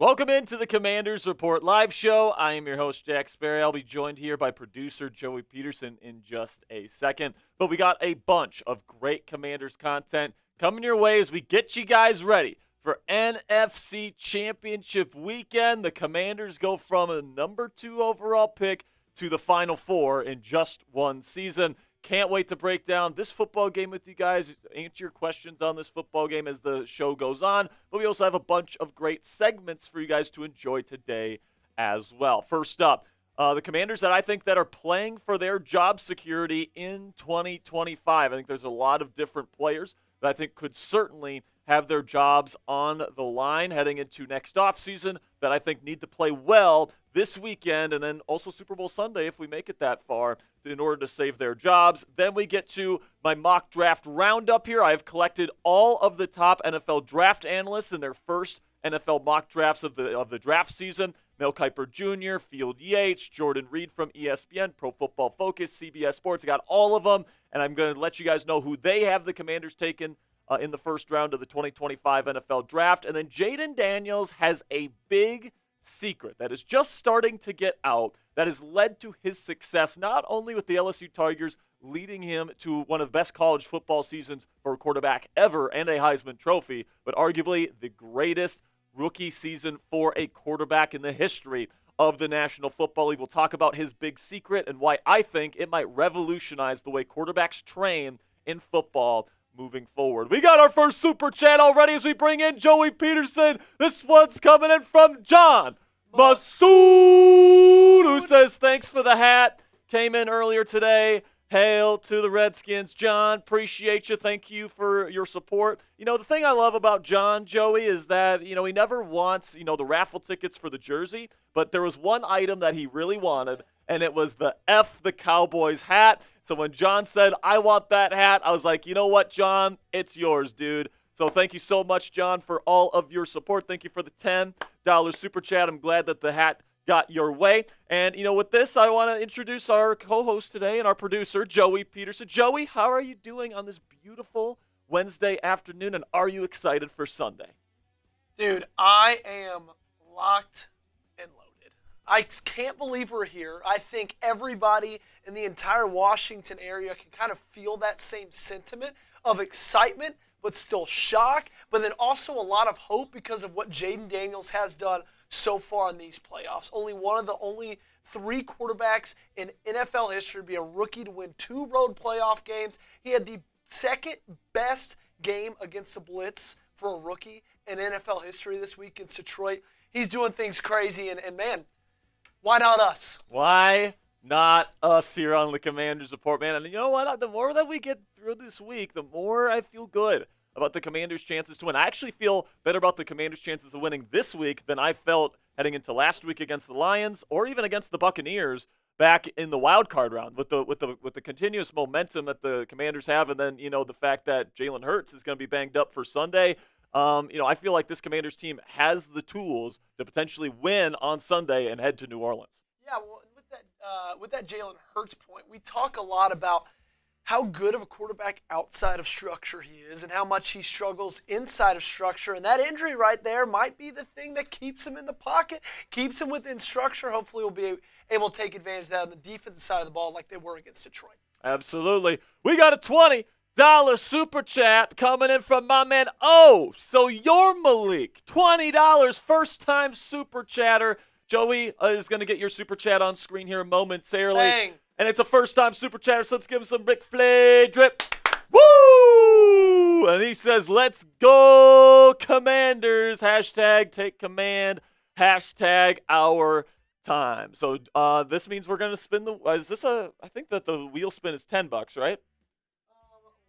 Welcome into the Commanders Report live show. I am your host, Jack Sperry. I'll be joined here by producer Joey Petersen in just a second. But we got a bunch of great Commanders content coming your way as we get you guys ready for NFC Championship weekend. The Commanders go from a number 2 overall pick to the Final Four in just one season. Can't wait to break down this football game with you guys, answer your questions on this football game as the show goes on. But we also have a bunch of great segments for you guys to enjoy today as well. First up, the Commanders that I think that are playing for their job security in 2025. I think there's a lot of different players that I think could certainly have their jobs on the line heading into next offseason that I think need to play well this weekend and then also Super Bowl Sunday if we make it that far in order to save their jobs. Then we get to my mock draft roundup here. I have collected all of the top NFL draft analysts in their first NFL mock drafts of the draft season. Mel Kiper Jr., Field Yates, Jordan Reed from ESPN, Pro Football Focus, CBS Sports. I got all of them, and I'm going to let you guys know who they have the Commanders taken in the first round of the 2025 NFL Draft. And then Jayden Daniels has a big secret that is just starting to get out that has led to his success, not only with the LSU Tigers, leading him to one of the best college football seasons for a quarterback ever and a Heisman Trophy, but arguably the greatest rookie season for a quarterback in the history of the National Football League. We'll talk about his big secret and why I think it might revolutionize the way quarterbacks train in football moving forward. We got our first super chat already as we bring in Joey Petersen. This one's coming in from John Masood, who says, thanks for the hat. Came in earlier today. Hail to the Redskins. John, appreciate you. Thank you for your support. You know, the thing I love about John, Joey, is that, you know, he never wants, the raffle tickets for the jersey, but there was one item that he really wanted, and it was the F the Cowboys hat. So when John said, I want that hat, I was like, you know what, John? It's yours, dude. So thank you so much, John, for all of your support. Thank you for the $10 super chat. I'm glad that the hat got your way. And, with this, I want to introduce our co-host today and our producer, Joey Petersen. Joey, how are you doing on this beautiful Wednesday afternoon, and are you excited for Sunday? Dude, I am locked and loaded. I can't believe we're here. I think everybody in the entire Washington area can kind of feel that same sentiment of excitement, but still shock, but then also a lot of hope because of what Jayden Daniels has done so far in these playoffs. Only 3 quarterbacks in NFL history to be a rookie to win 2 road playoff games. He had the second best game against the Blitz for a rookie in NFL history this week against Detroit. He's doing things crazy, and man, why not us? Why not us here on the Commanders Report, man? And you know what? The more that we get through this week, the more I feel good about the Commanders' chances to win. I actually feel better about the Commanders' chances of winning this week than I felt heading into last week against the Lions or even against the Buccaneers back in the wild card round with the continuous momentum that the Commanders have, and then the fact that Jalen Hurts is going to be banged up for Sunday. I feel like this Commanders team has the tools to potentially win on Sunday and head to New Orleans. Yeah, well, with that Jalen Hurts point, we talk a lot about how good of a quarterback outside of structure he is and how much he struggles inside of structure. And that injury right there might be the thing that keeps him in the pocket, keeps him within structure. Hopefully we'll be able to take advantage of that on the defensive side of the ball like they were against Detroit. Absolutely. We got a $20 super chat coming in from my man. Oh, so you're Malik. $20 first-time super chatter. Joey is going to get your super chat on screen here momentarily. Bang. And it's a first-time super chatter, so let's give him some Ric Flair drip. Woo! And he says, let's go, Commanders. Hashtag take command. Hashtag our time. So this means we're going to spin the I think that the wheel spin is $10, right?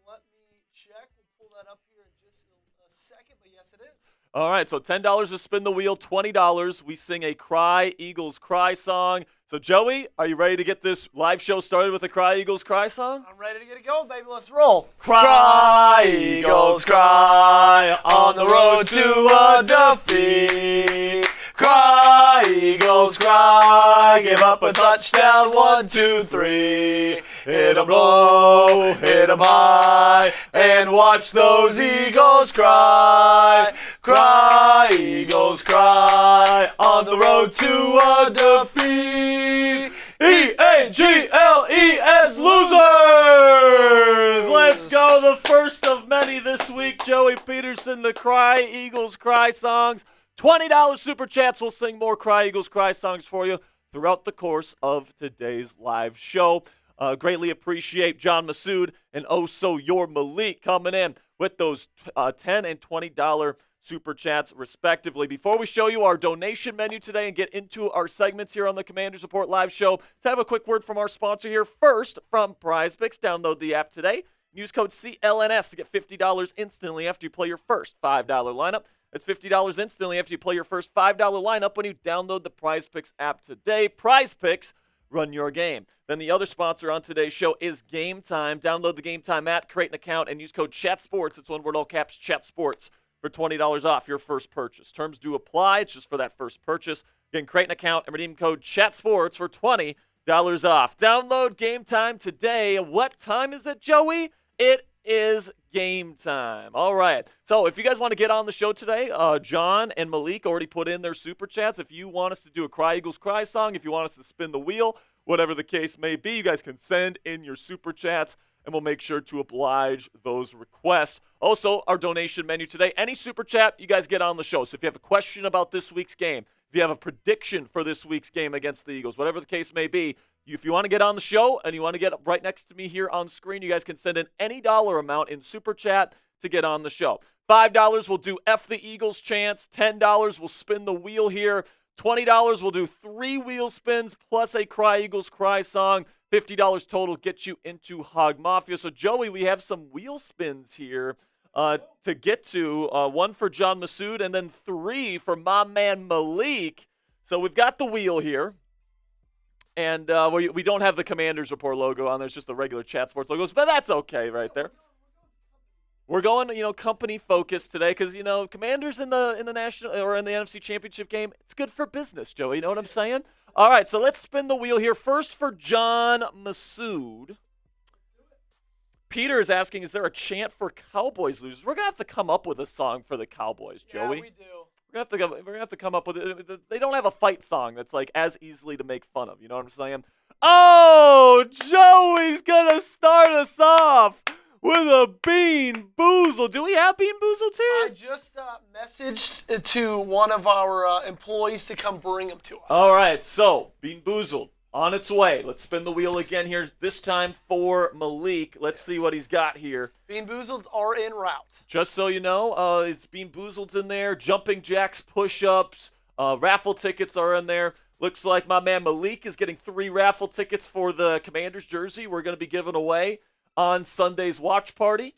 Let me check. We'll pull that up here in just a second, but yes, it is. All right, so $10 to spin the wheel, $20. We sing a Cry Eagles Cry song. So, Joey, are you ready to get this live show started with a Cry Eagles Cry song? I'm ready to get it going, baby. Let's roll. Cry Eagles Cry on the road to a defeat. Cry Eagles Cry, give up a touchdown, 1, 2, 3. Hit 'em low, hit 'em high, and watch those Eagles cry. Cry Eagles Cry. cry on the road to a defeat. EAGLES losers! Let's go, the first of many this week. Joey Petersen, the Cry Eagles Cry songs. $20 Super Chats. We'll sing more Cry Eagles Cry songs for you throughout the course of today's live show. Greatly appreciate John Masood and also your Malik coming in with those $10 and $20 Super Chats, respectively. Before we show you our donation menu today and get into our segments here on the Commanders Report Live Show, let's have a quick word from our sponsor here. First, from Prize Picks. Download the app today. Use code CLNS to get $50 instantly after you play your first $5 lineup. That's $50 instantly after you play your first $5 lineup when you download the Prize Picks app today. Prize Picks, run your game. Then the other sponsor on today's show is GameTime. Download the GameTime app, create an account, and use code ChatSports. It's one word, all caps, ChatSports, for $20 off your first purchase. Terms do apply. It's just for that first purchase. You can create an account and redeem code ChatSports for $20 off. Download GameTime today. What time is it, Joey? It is game time. All right. So if you guys want to get on the show today, John and Malik already put in their Super Chats. If you want us to do a Cry Eagles Cry song, if you want us to spin the wheel, whatever the case may be, you guys can send in your Super Chats, and we'll make sure to oblige those requests. Also, our donation menu today, any Super Chat, you guys get on the show. So if you have a question about this week's game, if you have a prediction for this week's game against the Eagles, whatever the case may be, if you want to get on the show and you want to get right next to me here on screen, you guys can send in any dollar amount in Super Chat to get on the show. $5 will do F the Eagles chants. $10 will spin the wheel here. $20 will do 3 wheel spins plus a Cry Eagles Cry song. $50 total gets you into Hog Mafia. So, Joey, we have some wheel spins here to get to. 1 for John Masood and then 3 for my man Malik. So we've got the wheel here. And we don't have the Commanders Report logo on there. It's just the regular Chat Sports logos. But that's okay right there. We're going, company focused today because, Commanders in the national or in the NFC Championship game, it's good for business, Joey. You know what I'm saying? All right, so let's spin the wheel here. First for John Masood. Peter is asking, is there a chant for Cowboys losers? We're going to have to come up with a song for the Cowboys, Joey. Yeah, we do. We're gonna have to come up with it. They don't have a fight song that's like as easily to make fun of. You know what I'm saying? Oh, Joey's gonna start us off with a Bean Boozled. Do we have Bean Boozled here? I just messaged to one of our employees to come bring them to us. All right, so Bean Boozled on its way. Let's spin the wheel again here. This time for Malik. Let's see what he's got here. Bean Boozled are en route. Just so you know, it's Bean Boozled's in there. Jumping jacks, push-ups, raffle tickets are in there. Looks like my man Malik is getting 3 raffle tickets for the Commanders jersey we're going to be giving away on Sunday's watch party.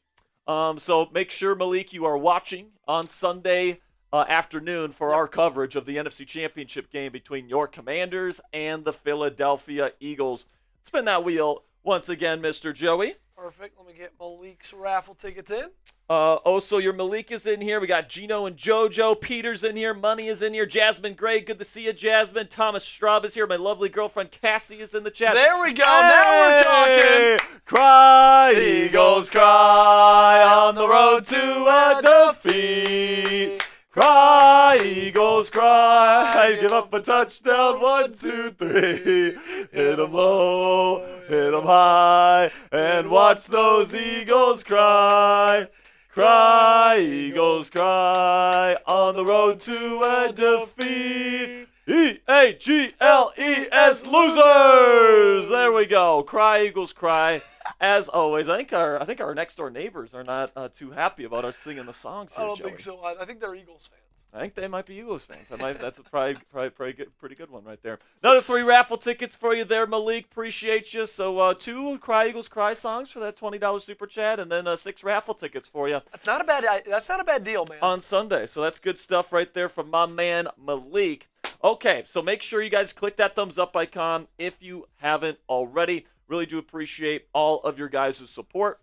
So make sure, Malik, you are watching on Sunday afternoon for our coverage of the NFC Championship game between your Commanders and the Philadelphia Eagles. Spin that wheel once again, Mr. Joey. Perfect. Let me get Malik's raffle tickets in. Also, your Malik is in here. We got Gino and JoJo. Peter's in here. Money is in here. Jasmine Gray, good to see you, Jasmine. Thomas Straub is here. My lovely girlfriend Cassie is in the chat. There we go. Hey! Now we're talking. Cry, Eagles, cry on the road to a defeat. Cry, Eagles, cry. Give up a touchdown. 1, 2, 3. Hit 'em low, hit 'em high, and watch those Eagles cry. Cry, Eagles, cry on the road to a defeat. EAGLES losers. There we go. Cry, Eagles, cry. As always, I think our next door neighbors are not too happy about us singing the songs here, I don't Joey. think so. I think they're Eagles fans. I think they might be Eagles fans. That's a pretty good one right there. Another 3 raffle tickets for you there, Malik. Appreciate you. So 2 Cry Eagles Cry songs for that $20 Super Chat, and then 6 raffle tickets for you. That's not a bad deal, man. On Sunday. So that's good stuff right there from my man Malik. Okay, so make sure you guys click that thumbs up icon if you haven't already. Really do appreciate all of your guys' support.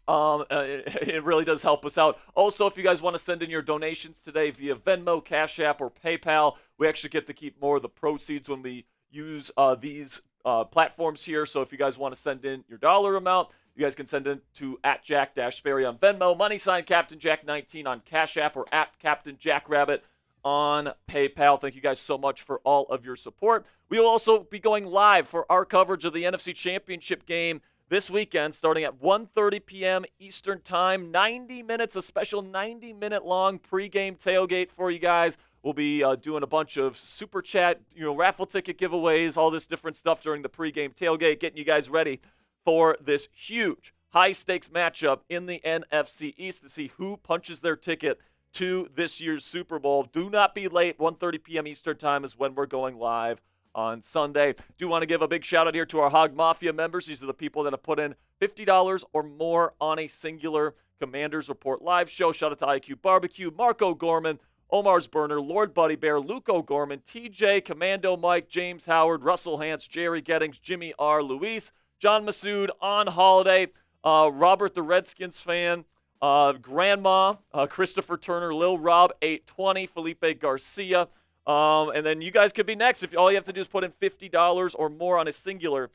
It really does help us out. Also, if you guys want to send in your donations today via Venmo, Cash App, or PayPal, we actually get to keep more of the proceeds when we use these platforms here. So if you guys want to send in your dollar amount, you guys can send in to @Jack-Sperry on Venmo, # Captain Jack 19 on Cash App, or @Captain Jack Rabbit on PayPal. Thank you guys so much for all of your support. We will also be going live for our coverage of the NFC Championship game this weekend, starting at 1:30 p.m. Eastern Time. 90 minutes, a special 90-minute long pregame tailgate for you guys. We'll be doing a bunch of super chat, raffle ticket giveaways, all this different stuff during the pregame tailgate, getting you guys ready for this huge high-stakes matchup in the NFC East to see who punches their ticket to this year's Super Bowl. Do not be late. 1:30 p.m. Eastern Time is when we're going live on Sunday. Do want to give a big shout out here to our Hog Mafia members. These are the people that have put in $50 or more on a singular Commanders Report live show. Shout out to IQ Barbecue, Marco Gorman, Omar's Burner, Lord Buddy Bear, Luke O'Gorman, TJ, Commando Mike, James Howard, Russell Hance, Jerry Gettings, Jimmy R., Luis, John Masood, On Holiday, Robert the Redskins fan, Grandma, Christopher Turner, Lil Rob 820, Felipe Garcia, and then you guys could be next if all you have to do is put in $50 or more on a singular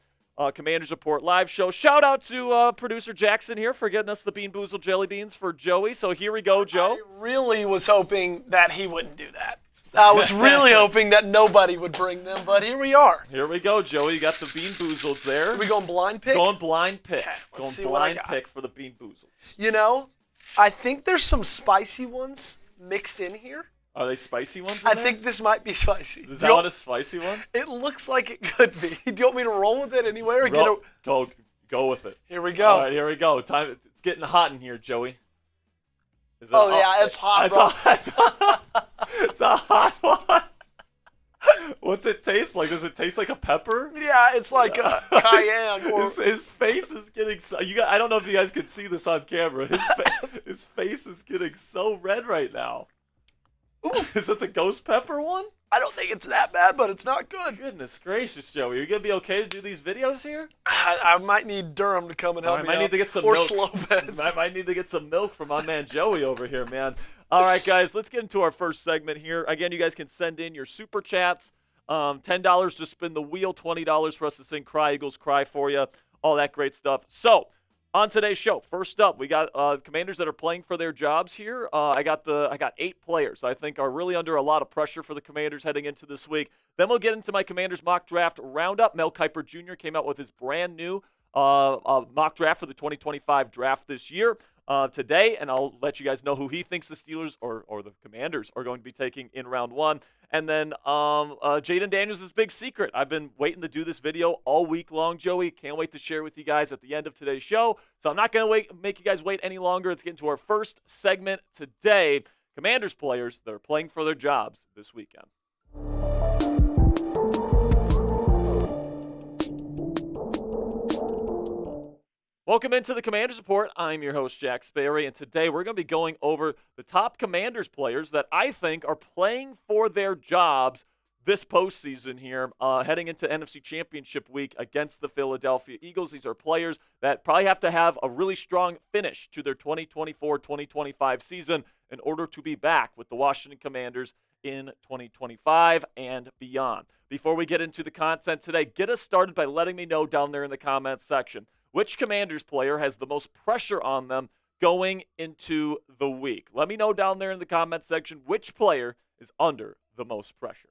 Commanders Report live show. Shout out to producer Jackson here for getting us the Bean Boozled jelly beans for Joey. So here we go, Joe. I really was hoping that he wouldn't do that. I was really hoping that nobody would bring them, but here we are. Here we go, Joey. You got the Bean Boozled there. Are we going blind pick? Going blind pick. Okay, let's see going what I blind got. pick for the Bean Boozled. I think there's some spicy ones mixed in here. Are they spicy ones? I think this might be spicy. Is that one a spicy one? It looks like it could be. Do you want me to roll with it anywhere? Go with it. Here we go. All right, here we go. Time. It's getting hot in here, Joey. It's hot, bro. It's a hot one. What's it taste like? Does it taste like a pepper? Yeah, it's like a cayenne. His face is getting so. I don't know if you guys can see this on camera. His face is getting so red right now. Ooh. Is it the ghost pepper one? I don't think it's that bad, but it's not good. Goodness gracious, Joey. Are you going to be okay to do these videos here? I might need Durham to come and help me I might out. need to get some or milk. Slowbeds. I might need to get some milk from my man Joey over here, man. All right, guys, let's get into our first segment here. Again, you guys can send in your super chats. $10 to spin the wheel, $20 for us to sing Cry Eagles Cry for you, all that great stuff. So, on today's show, first up, we got Commanders that are playing for their jobs here. I got 8 players I think are really under a lot of pressure for the Commanders heading into this week. Then we'll get into my Commanders mock draft roundup. Mel Kiper Jr. came out with his brand new mock draft for the 2025 draft this year today, and I'll let you guys know who he thinks the Steelers or the Commanders are going to be taking in round 1. And then Jayden Daniels' big secret. I've been waiting to do this video all week long, Joey. Can't wait to share with you guys at the end of today's show. So I'm not going to make you guys wait any longer. Let's get into our first segment today. Commanders players that are playing for their jobs this weekend. Welcome into the Commanders Report. I'm your host, Jack Sperry, and today we're going to be going over the top Commanders players that I think are playing for their jobs this postseason here, heading into NFC Championship week against the Philadelphia Eagles. These are players that probably have to have a really strong finish to their 2024-2025 season in order to be back with the Washington Commanders in 2025 and beyond. Before we get into the content today, get us started by letting me know down there in the comments section which Commanders player has the most pressure on them going into the week. Let me know down there in the comments section which player is under the most pressure.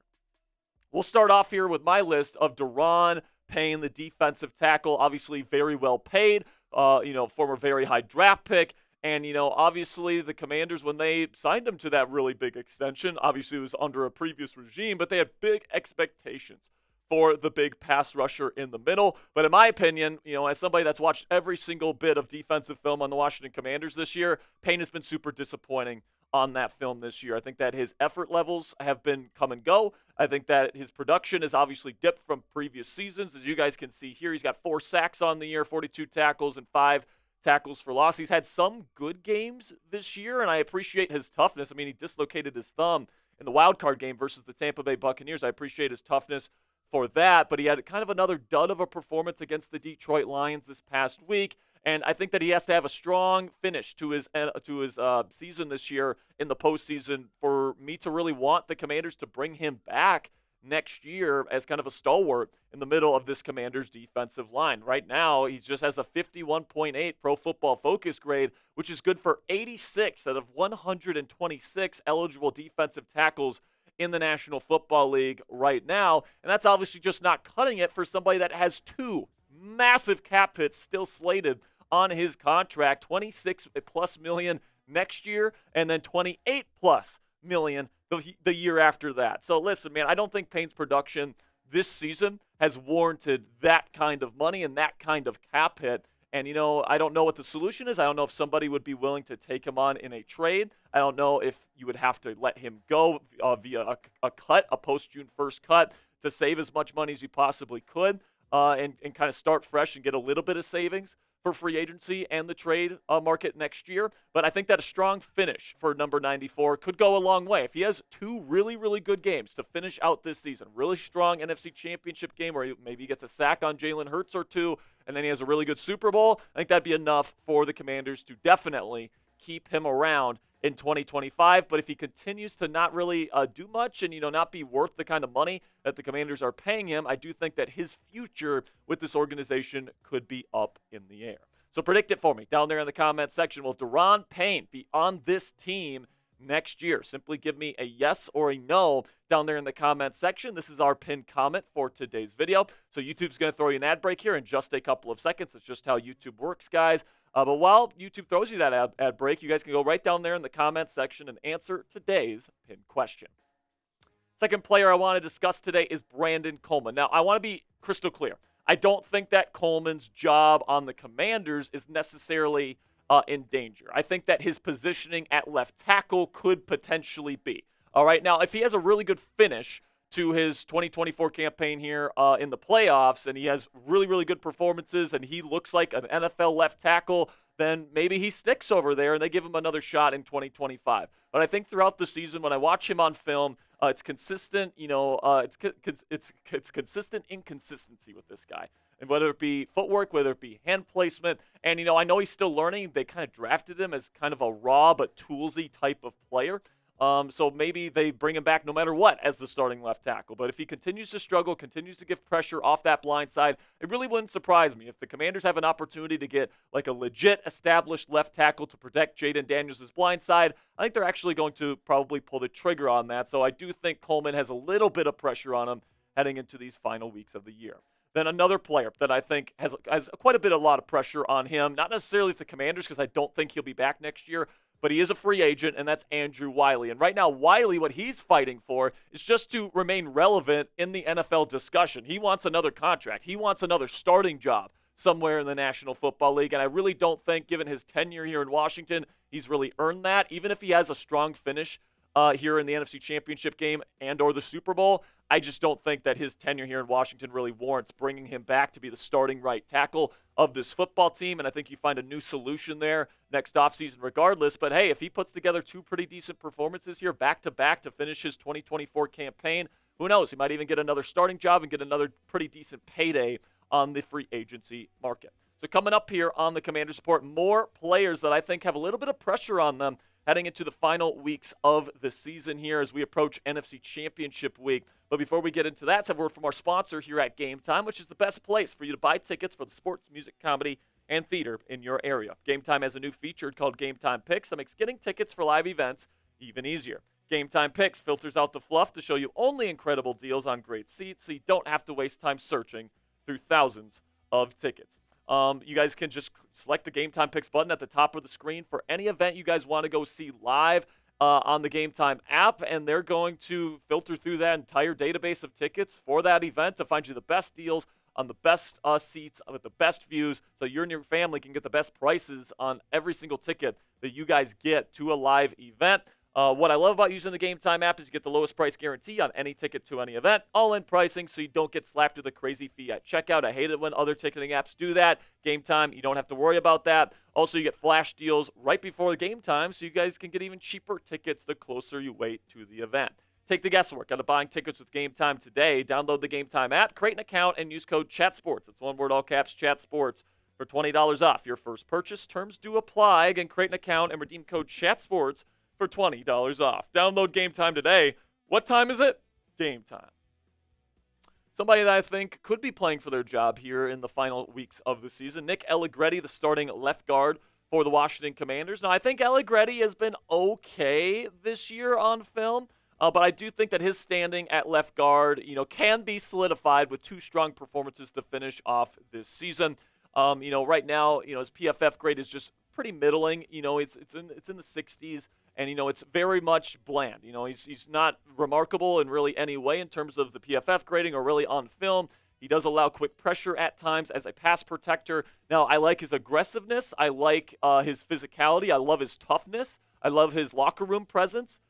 We'll start off here with my list of Daron Payne, the defensive tackle, obviously very well paid, former very high draft pick. And, obviously the Commanders, when they signed him to that really big extension, obviously it was under a previous regime, but they had big expectations for the big pass rusher in the middle. But in my opinion, as somebody that's watched every single bit of defensive film on the Washington Commanders this year, Payne has been super disappointing on that film this year. I think that his effort levels have been come and go. I think that his production has obviously dipped from previous seasons. As you guys can see here, he's got 4 sacks on the year, 42 tackles, and 5 tackles for loss. He's had some good games this year, and I appreciate his toughness. I mean, he dislocated his thumb in the wild card game versus the Tampa Bay Buccaneers. I appreciate his toughness for that, but he had kind of another dud of a performance against the Detroit Lions this past week, and I think that he has to have a strong finish to his season this year in the postseason for me to really want the Commanders to bring him back next year as kind of a stalwart in the middle of this Commanders defensive line. Right now, he just has a 51.8 Pro Football Focus grade, which is good for 86 out of 126 eligible defensive tackles in the National Football League right now. And that's obviously just not cutting it for somebody that has 2 massive cap hits still slated on his contract, 26 plus million next year, and then 28 plus million the year after that. So listen, man, I don't think Payne's production this season has warranted that kind of money and that kind of cap hit. And, I don't know what the solution is. I don't know if somebody would be willing to take him on in a trade. I don't know if you would have to let him go via a cut, a post-June 1st cut, to save as much money as you possibly could and kind of start fresh and get a little bit of savings for free agency and the trade market next year. But I think that a strong finish for number 94 could go a long way. If he has 2 really, really good games to finish out this season, really strong NFC Championship game where maybe he gets a sack on Jalen Hurts or 2, and then he has a really good Super Bowl, I think that'd be enough for the Commanders to definitely keep him around in 2025. But if he continues to not really do much and, not be worth the kind of money that the Commanders are paying him, I do think that his future with this organization could be up in the air. So predict it for me down there in the comment section. Will Daron Payne be on this team next year? Simply give me a yes or a no down there in the comment section. This is our pinned comment for today's video. So YouTube's going to throw you an ad break here in just a couple of seconds. That's just how YouTube works, guys. But while YouTube throws you that ad break, you guys can go right down there in the comment section and answer today's pinned question. Second player I want to discuss today is Brandon Coleman. Now, I want to be crystal clear. I don't think that Coleman's job on the Commanders is necessarily in danger. I think that his positioning at left tackle could potentially be. All right, now, if he has a really good finish to his 2024 campaign here in the playoffs, and he has really, really good performances, and he looks like an NFL left tackle, then maybe he sticks over there and they give him another shot in 2025. But I think throughout the season, when I watch him on film, it's consistent, it's consistent inconsistency with this guy. And whether it be footwork, whether it be hand placement, and, I know he's still learning. They kind of drafted him as kind of a raw but toolsy type of player. So maybe they bring him back no matter what as the starting left tackle. But if he continues to struggle, continues to give pressure off that blind side, it really wouldn't surprise me if the Commanders have an opportunity to get like a legit established left tackle to protect Jayden Daniels' blind side. I think they're actually going to probably pull the trigger on that. So I do think Coleman has a little bit of pressure on him heading into these final weeks of the year. Then another player that I think has quite a lot of pressure on him, not necessarily the Commanders because I don't think he'll be back next year, but he is a free agent, and that's Andrew Wiley. And right now, Wiley, what he's fighting for is just to remain relevant in the NFL discussion. He wants another contract. He wants another starting job somewhere in the National Football League, and I really don't think, given his tenure here in Washington, he's really earned that. Even if he has a strong finish here in the NFC Championship game and or the Super Bowl, I just don't think that his tenure here in Washington really warrants bringing him back to be the starting right tackle of this football team, and I think you find a new solution there next offseason regardless. But, hey, if he puts together 2 pretty decent performances here back-to-back to finish his 2024 campaign, who knows? He might even get another starting job and get another pretty decent payday on the free agency market. So coming up here on the Commanders Report, more players that I think have a little bit of pressure on them heading into the final weeks of the season here as we approach NFC Championship Week. But before we get into that, let's have a word from our sponsor here at GameTime, which is the best place for you to buy tickets for the sports, music, comedy, and theater in your area. GameTime has a new feature called GameTime Picks that makes getting tickets for live events even easier. GameTime Picks filters out the fluff to show you only incredible deals on great seats so you don't have to waste time searching through thousands of tickets. You guys can just select the Game Time Picks button at the top of the screen for any event you guys want to go see live on the Game Time app, and they're going to filter through that entire database of tickets for that event to find you the best deals on the best seats with the best views so you and your family can get the best prices on every single ticket that you guys get to a live event. What I love about using the Game Time app is you get the lowest price guarantee on any ticket to any event, all-in pricing, so you don't get slapped with a crazy fee at checkout. I hate it when other ticketing apps do that. Game Time, you don't have to worry about that. Also, you get flash deals right before the game time, so you guys can get even cheaper tickets the closer you wait to the event. Take the guesswork out of buying tickets with Game Time today. Download the Game Time app, create an account, and use code CHATSPORTS. It's one word, all caps, CHATSPORTS, for $20 off your first purchase. Terms do apply. Again, create an account and redeem code CHATSPORTS for $20 off. Download Game Time today. What time is it? Game Time. Somebody that I think could be playing for their job here in the final weeks of the season, Nick Allegretti, the starting left guard for the Washington Commanders. Now, I think Allegretti has been okay this year on film. But I do think that his standing at left guard, can be solidified with 2 strong performances to finish off this season. Right now, his PFF grade is just pretty middling. It's in the 60s, and it's very much bland. He's not remarkable in really any way in terms of the PFF grading or really on film. He does allow quick pressure at times as a pass protector. Now, I like his aggressiveness. I like his physicality. I love his toughness. I love his locker room presence.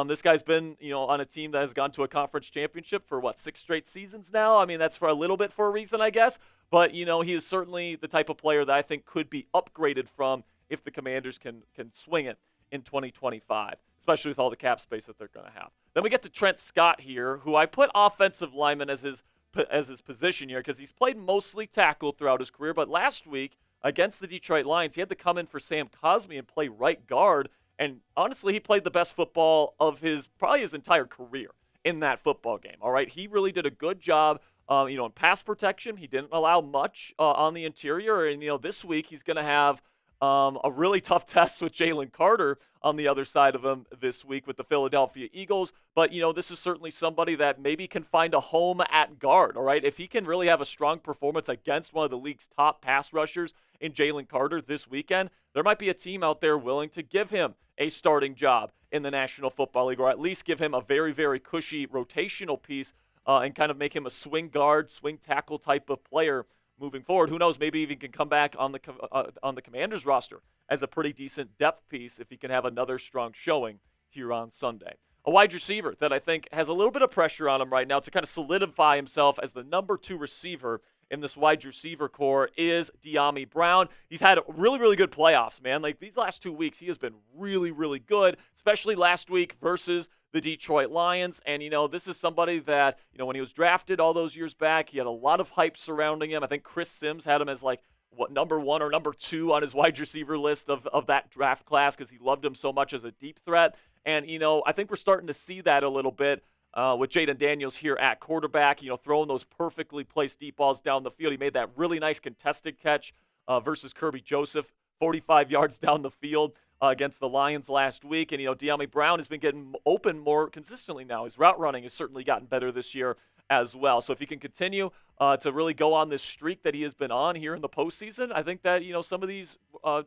This guy's been, on a team that has gone to a conference championship for 6 straight seasons now. I mean, that's for a little bit for a reason, I guess. But, he is certainly the type of player that I think could be upgraded from if the Commanders can swing it in 2025, especially with all the cap space that they're going to have. Then we get to Trent Scott here, who I put offensive lineman as his position here because he's played mostly tackle throughout his career. But last week against the Detroit Lions, he had to come in for Sam Cosmi and play right guard. And honestly, he played the best football of probably his entire career in that football game. All right, he really did a good job. In pass protection, he didn't allow much on the interior. And this week he's going to have a really tough test with Jalen Carter on the other side of him this week with the Philadelphia Eagles. But, this is certainly somebody that maybe can find a home at guard, all right? If he can really have a strong performance against one of the league's top pass rushers in Jalen Carter this weekend, there might be a team out there willing to give him a starting job in the National Football League, or at least give him a very, very cushy rotational piece and kind of make him a swing guard, swing tackle type of player moving forward. Who knows, maybe even can come back on the Commanders roster as a pretty decent depth piece if he can have another strong showing here on Sunday. A wide receiver that I think has a little bit of pressure on him right now to kind of solidify himself as the number 2 receiver in this wide receiver core is Dyami Brown. He's had really, really good playoffs, man. Like these last 2 weeks, he has been really, really good, especially last week versus the Detroit Lions. And, this is somebody that, when he was drafted all those years back, he had a lot of hype surrounding him. I think Chris Sims had him as number 1 or number 2 on his wide receiver list of that draft class because he loved him so much as a deep threat. And, I think we're starting to see that a little bit with Jayden Daniels here at quarterback, throwing those perfectly placed deep balls down the field. He made that really nice contested catch versus Kirby Joseph, 45 yards down the field against the Lions last week. And, Dyami Brown has been getting open more consistently now. His route running has certainly gotten better this year as well. So if he can continue to really go on this streak that he has been on here in the postseason, I think that, some of these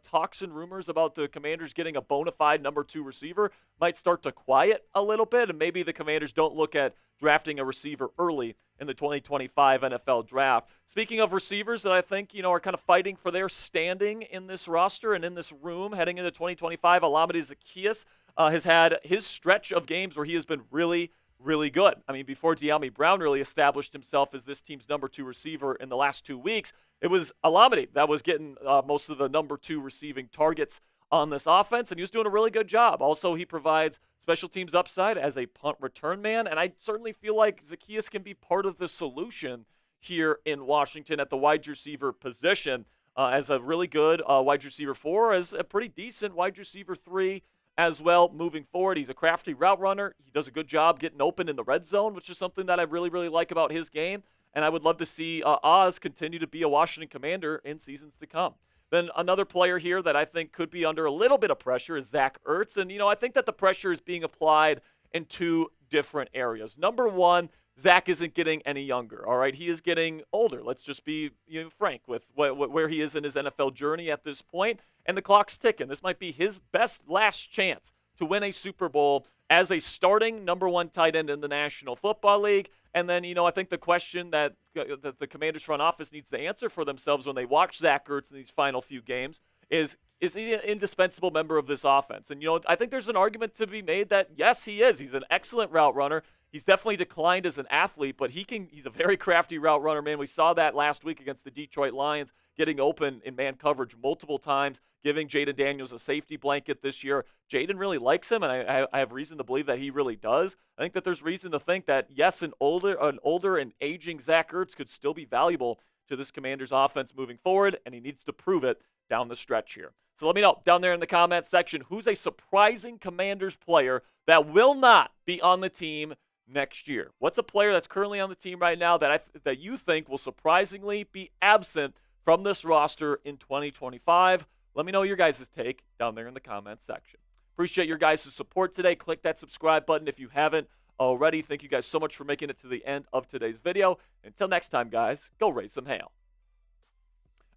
talks and rumors about the Commanders getting a bona fide number 2 receiver might start to quiet a little bit. And maybe the Commanders don't look at drafting a receiver early in the 2025 NFL Draft. Speaking of receivers that I think, are kind of fighting for their standing in this roster and in this room heading into 2025, Olamide Zaccheaus has had his stretch of games where he has been really, really good. I mean, before Dyami Brown really established himself as this team's number 2 receiver in the last 2 weeks, it was Olamide that was getting most of the number 2 receiving targets on this offense, and he was doing a really good job. Also, he provides special teams upside as a punt return man, and I certainly feel like Zaccheaus can be part of the solution here in Washington at the wide receiver position as a really good wide receiver 4, as a pretty decent wide receiver 3 as well moving forward. He's a crafty route runner. He does a good job getting open in the red zone, which is something that I really, really like about his game, and I would love to see Oz continue to be a Washington Commander in seasons to come. Then another player here that I think could be under a little bit of pressure is Zach Ertz. And, I think that the pressure is being applied in 2 different areas. Number 1, Zach isn't getting any younger, all right? He is getting older. Let's just be frank with where he is in his NFL journey at this point. And the clock's ticking. This might be his last chance to win a Super Bowl as a starting number 1 tight end in the National Football League. And then, I think the question that the Commanders front office needs to answer for themselves when they watch Zach Ertz in these final few games is he an indispensable member of this offense? And, I think there's an argument to be made that, yes, he is. He's an excellent route runner. He's definitely declined as an athlete, but he's a very crafty route runner, man. We saw that last week against the Detroit Lions, getting open in man coverage multiple times, giving Jayden Daniels a safety blanket this year. Jayden really likes him, and I have reason to believe that he really does. I think that there's reason to think that, yes, an older and aging Zach Ertz could still be valuable to this Commanders offense moving forward, and he needs to prove it down the stretch here. So let me know down there in the comment section who's a surprising Commanders player that will not be on the team next year. What's a player that's currently on the team right now that you think will surprisingly be absent from this roster in 2025? Let me know your guys' take down there in the comments section. Appreciate your guys' support today. Click that subscribe button if you haven't already. Thank you guys so much for making it to the end of today's video. Until next time, guys, go raise some hail.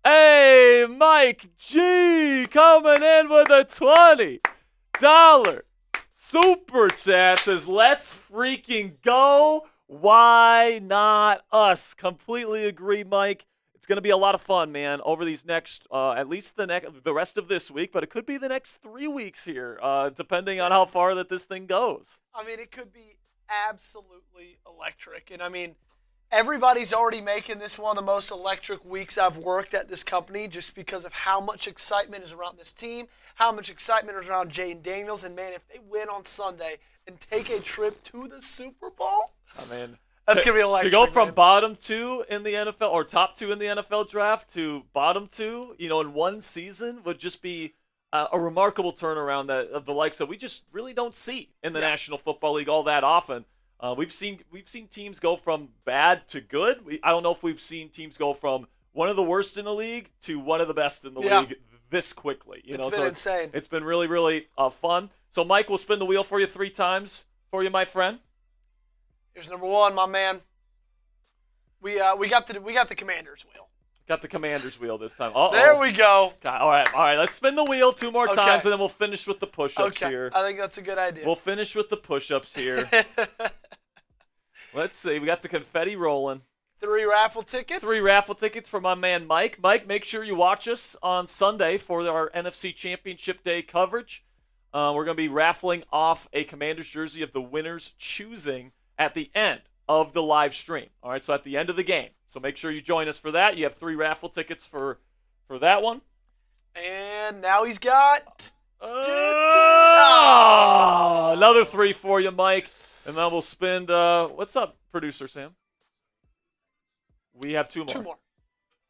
Hey, Mike G coming in with a $20 super chat. Says, let's freaking go. Why not us? Completely agree, Mike. It's going to be a lot of fun, man, over these next, at least the rest of this week, but it could be the next 3 weeks here, depending on how far that this thing goes. I mean, it could be absolutely electric. And, I mean, everybody's already making this one of the most electric weeks I've worked at this company just because of how much excitement is around this team, how much excitement is around Jayden Daniels. And, man, if they win on Sunday and take a trip to the Super Bowl, I mean, that's going to be electric. To go from man. bottom 2 in the NFL, or top 2 in the NFL draft, to bottom 2, in one season would just be a remarkable turnaround that of the likes that we just really don't see in the National Football League all that often. We've seen teams go from bad to good. I don't know if we've seen teams go from one of the worst in the league to one of the best in the league this quickly. It's been insane. It's been really, really fun. So, Mike, we'll spin the wheel for you 3 times for you, my friend. Here's number 1, my man. We got the Commander's wheel. Got the Commander's wheel this time. Uh-oh. There we go. God, all right. Let's spin the wheel 2 more times, and then we'll finish with the push-ups here. I think that's a good idea. We'll finish with the push-ups here. Let's see. We got the confetti rolling. 3 raffle tickets. 3 raffle tickets for my man Mike. Mike, make sure you watch us on Sunday for our NFC Championship Day coverage. We're going to be raffling off a Commander's jersey of the winner's choosing at the end of the live stream. All right, so at the end of the game. So make sure you join us for that. You have 3 raffle tickets for that one. And now he's got another 3 for you, Mike. And then we'll spend what's up, producer Sam? We have 2 more. 2 more.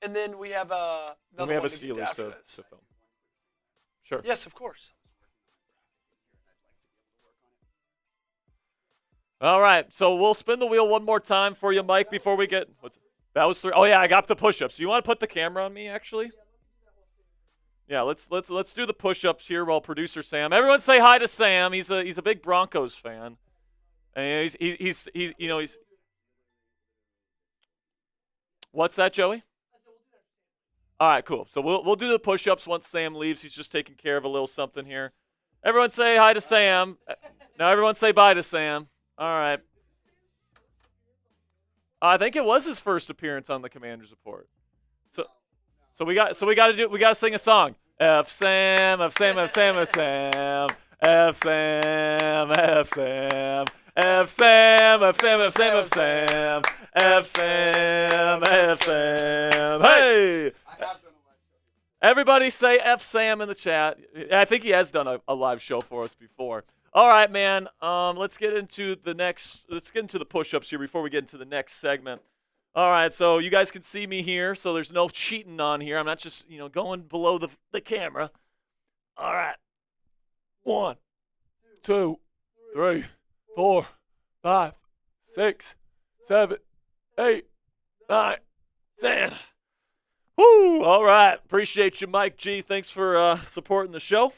And then we have another we have one a Steelers to film. Sure. Yes, of course. All right, so we'll spin the wheel 1 more time for you, Mike, before we get that was 3. Oh yeah, I got the push-ups. You want to put the camera on me, actually? Yeah, let's do the push-ups here while producer Sam. Everyone say hi to Sam. He's a big Broncos fan, and he's What's that, Joey? All right, cool. So we'll do the push-ups once Sam leaves. He's just taking care of a little something here. Everyone say hi to Sam. Now everyone say bye to Sam. All right. I think it was his first appearance on the Commander's Report. So we got to sing a song. F Sam, F Sam, F Sam, F Sam, F Sam, F Sam, F Sam, F Sam, F Sam, F Sam, F Sam, F Sam. Hey! Everybody say F Sam in the chat. I think he has done a live show for us before. All right, man. Let's get into the push-ups here before we get into the next segment. All right, so you guys can see me here, so there's no cheating on here. I'm not just, going below the camera. All right. 1, 2, 3, 4, 5, 6, 7, 8, 9, 10. Woo! All right. Appreciate you, Mike G. Thanks for supporting the show.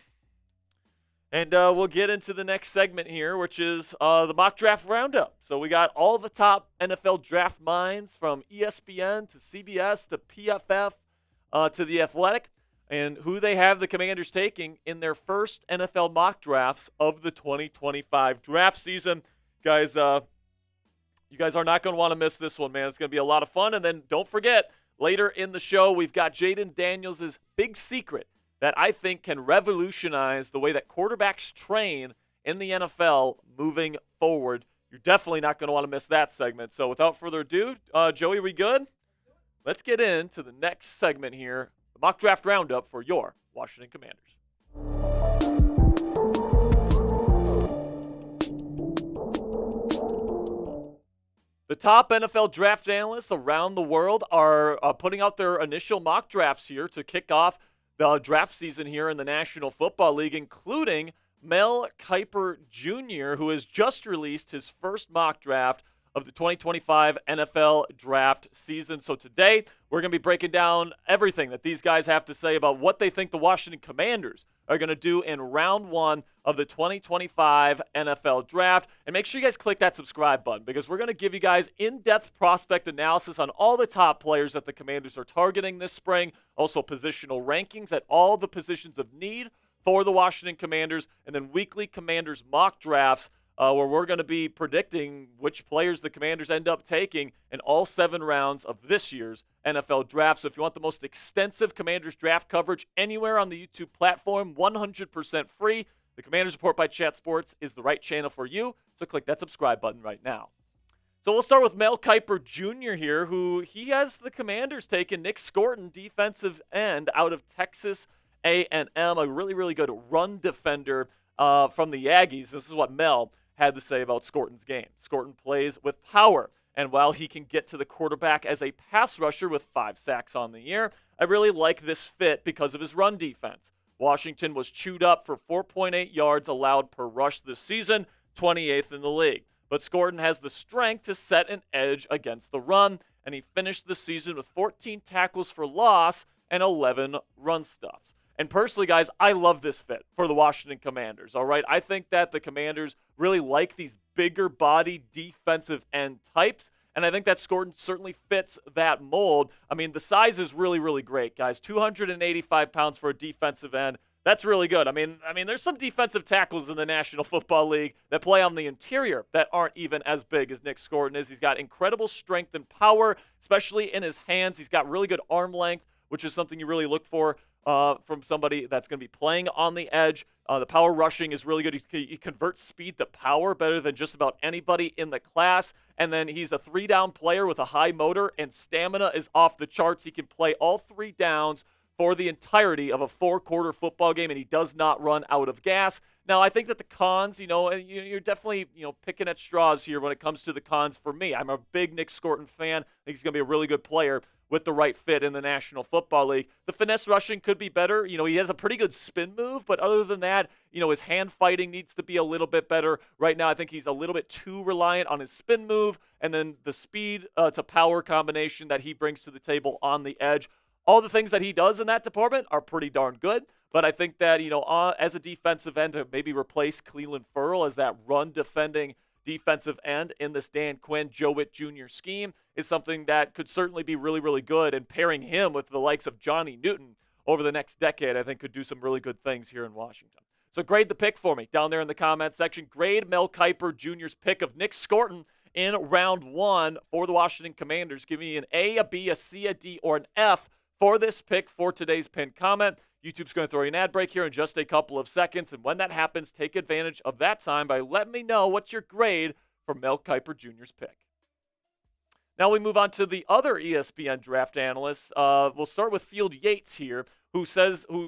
And we'll get into the next segment here, which is the mock draft roundup. So we got all the top NFL draft minds from ESPN to CBS to PFF to The Athletic, and who they have the Commanders taking in their first NFL mock drafts of the 2025 draft season. Guys, you guys are not going to want to miss this one, man. It's going to be a lot of fun. And then don't forget, later in the show, we've got Jayden Daniels' big secret that I think can revolutionize the way that quarterbacks train in the NFL moving forward. You're definitely not going to want to miss that segment. So without further ado, Joey, we good? Let's get into the next segment here, the mock draft roundup for your Washington Commanders. The top NFL draft analysts around the world are putting out their initial mock drafts here to kick off the draft season here in the National Football League, including Mel Kiper Jr., who has just released his first mock draft of the 2025 NFL Draft season. So today, we're going to be breaking down everything that these guys have to say about what they think the Washington Commanders are going to do in round one of the 2025 NFL Draft. And make sure you guys click that subscribe button because we're going to give you guys in-depth prospect analysis on all the top players that the Commanders are targeting this spring, also positional rankings at all the positions of need for the Washington Commanders, and then weekly Commanders mock drafts where we're going to be predicting which players the Commanders end up taking in all 7 rounds of this year's NFL Draft. So if you want the most extensive Commanders draft coverage anywhere on the YouTube platform, 100% free, the Commanders Report by Chat Sports is the right channel for you. So click that subscribe button right now. So we'll start with Mel Kiper Jr. here, who he has the Commanders taking Nick Scorton, defensive end out of Texas A&M, a really, really good run defender from the Aggies. This is what Mel had to say about Scorton's game. Scorton plays with power, and while he can get to the quarterback as a pass rusher with 5 sacks on the year, I really like this fit because of his run defense. Washington was chewed up for 4.8 yards allowed per rush this season, 28th in the league. But Scorton has the strength to set an edge against the run, and he finished the season with 14 tackles for loss and 11 run stuffs. And personally, guys, I love this fit for the Washington Commanders, all right? I think that the Commanders really like these bigger body defensive end types, and I think that Scorton certainly fits that mold. I mean, the size is really, really great, guys. 285 pounds for a defensive end. That's really good. I mean, there's some defensive tackles in the National Football League that play on the interior that aren't even as big as Nick Scorton is. He's got incredible strength and power, especially in his hands. He's got really good arm length, which is something you really look for from somebody that's going to be playing on the edge. The power rushing is really good. He converts speed to power better than just about anybody in the class. And then he's a 3-down player with a high motor, and stamina is off the charts. He can play all 3 downs for the entirety of a 4-quarter football game, and he does not run out of gas. Now, I think that the cons, you're definitely, picking at straws here when it comes to the cons for me. I'm a big Nick Scorton fan. I think he's going to be a really good player with the right fit in the National Football League. The finesse rushing could be better. He has a pretty good spin move, but other than that, his hand fighting needs to be a little bit better. Right now, I think he's a little bit too reliant on his spin move, and then the speed to power combination that he brings to the table on the edge. All the things that he does in that department are pretty darn good, but I think that, as a defensive end, to maybe replace Clelin Ferrell as that run-defending defensive end in this Dan Quinn, Joe Witt Jr. scheme is something that could certainly be really, really good, and pairing him with the likes of Johnny Newton over the next decade, I think could do some really good things here in Washington. So grade the pick for me down there in the comment section. Grade Mel Kiper Jr.'s pick of Nick Scorton in round 1 for the Washington Commanders. Give me an A, a B, a C, a D, or an F for this pick for today's pinned comment. YouTube's going to throw you an ad break here in just a couple of seconds, and when that happens, take advantage of that time by letting me know what's your grade for Mel Kiper Jr.'s pick. Now we move on to the other ESPN draft analysts. We'll start with Field Yates here, who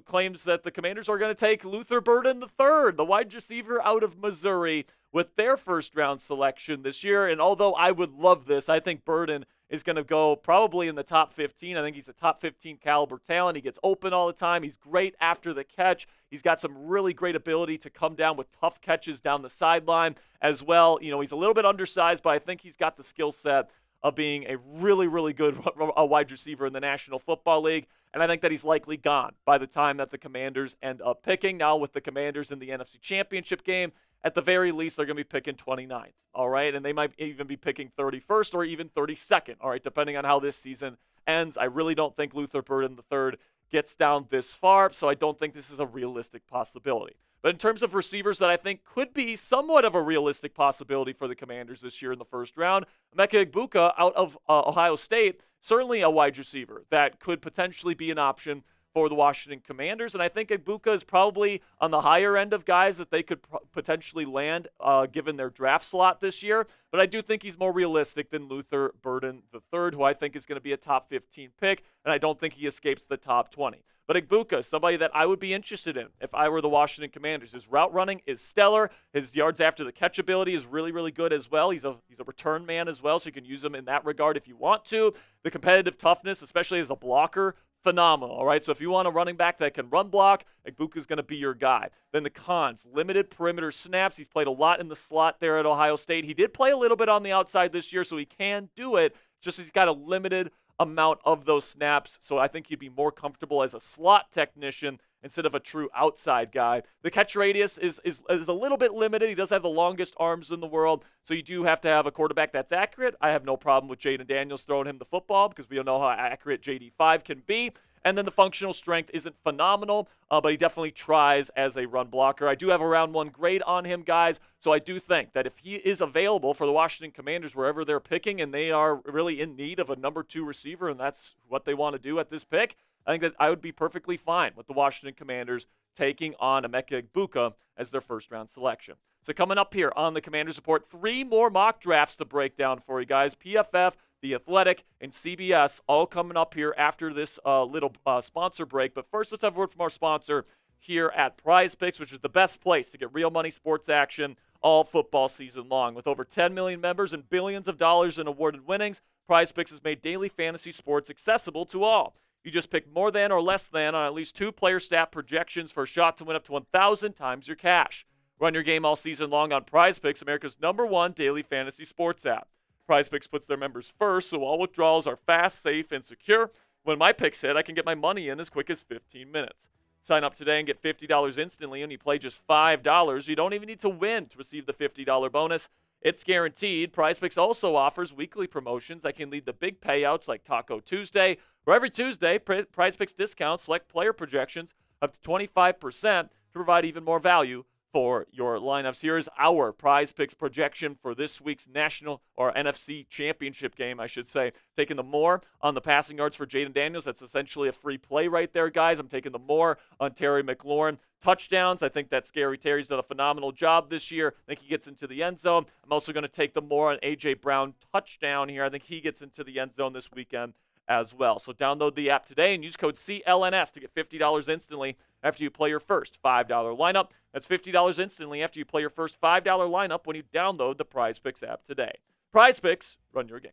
claims that the Commanders are going to take Luther Burden III, the wide receiver out of Missouri, with their first-round selection this year. And although I would love this, I think Burden is going to go probably in the top 15. I think he's a top 15 caliber talent. He gets open all the time. He's great after the catch. He's got some really great ability to come down with tough catches down the sideline as well. He's a little bit undersized, but I think he's got the skill set of being a really, really good wide receiver in the National Football League. And I think that he's likely gone by the time that the Commanders end up picking. Now with the Commanders in the NFC Championship game, at the very least, they're going to be picking 29th, all right? And they might even be picking 31st or even 32nd, all right, depending on how this season ends. I really don't think Luther Burden III gets down this far, so I don't think this is a realistic possibility. But in terms of receivers that I think could be somewhat of a realistic possibility for the Commanders this year in the first round, Emeka Egbuka out of Ohio State, certainly a wide receiver that could potentially be an option for the Washington Commanders. And I think Egbuka is probably on the higher end of guys that they could potentially land given their draft slot this year. But I do think he's more realistic than Luther Burden III, who I think is going to be a top 15 pick, and I don't think he escapes the top 20. But Egbuka is somebody that I would be interested in if I were the Washington Commanders. His route running is stellar. His yards after the catch ability is really, really good as well. He's a return man as well, so you can use him in that regard if you want to. The competitive toughness, especially as a blocker phenomenal, all right? So if you want a running back that can run block, Egbuka's going to be your guy. Then the cons, limited perimeter snaps. He's played a lot in the slot there at Ohio State. He did play a little bit on the outside this year, so he can do it. Just he's got a limited amount of those snaps, so I think he'd be more comfortable as a slot technician instead of a true outside guy. The catch radius is a little bit limited. He does have the longest arms in the world, so you do have to have a quarterback that's accurate. I have no problem with Jayden Daniels throwing him the football because we all know how accurate JD5 can be. And then the functional strength isn't phenomenal, but he definitely tries as a run blocker. I do have a round 1 grade on him, guys, so I do think that if he is available for the Washington Commanders wherever they're picking and they are really in need of a number 2 receiver and that's what they want to do at this pick, I think that I would be perfectly fine with the Washington Commanders taking on Emeka Egbuka as their first-round selection. So coming up here on the Commanders Report, 3 more mock drafts to break down for you guys. PFF, The Athletic, and CBS all coming up here after this little sponsor break. But first, let's have a word from our sponsor here at Prize Picks, which is the best place to get real money sports action all football season long. With over 10 million members and billions of dollars in awarded winnings, Prize Picks has made daily fantasy sports accessible to all. You just pick more than or less than on at least 2 player stat projections for a shot to win up to 1,000 times your cash. Run your game all season long on Prize Picks, America's #1 daily fantasy sports app. Prize Picks puts their members first, so all withdrawals are fast, safe, and secure. When my picks hit, I can get my money in as quick as 15 minutes. Sign up today and get $50 instantly when you play just $5. You don't even need to win to receive the $50 bonus. It's guaranteed. Prize Picks also offers weekly promotions that can lead to big payouts like Taco Tuesday, where every Tuesday, Prize Picks discounts select player projections up to 25% to provide even more value for your lineups. Here's our Prize Picks projection for this week's national or NFC Championship game, I should say. Taking the more on the passing yards for Jayden Daniels. That's essentially a free play right there, guys. I'm taking the more on Terry McLaurin. Touchdowns, I think that Scary Terry's done a phenomenal job this year. I think he gets into the end zone. I'm also going to take the more on A.J. Brown touchdown here. I think he gets into the end zone this weekend as well. So download the app today and use code CLNS to get $50 instantly after you play your first $5 lineup. That's $50 instantly after you play your first $5 lineup when you download the Prize Picks app today. Prize Picks, run your game.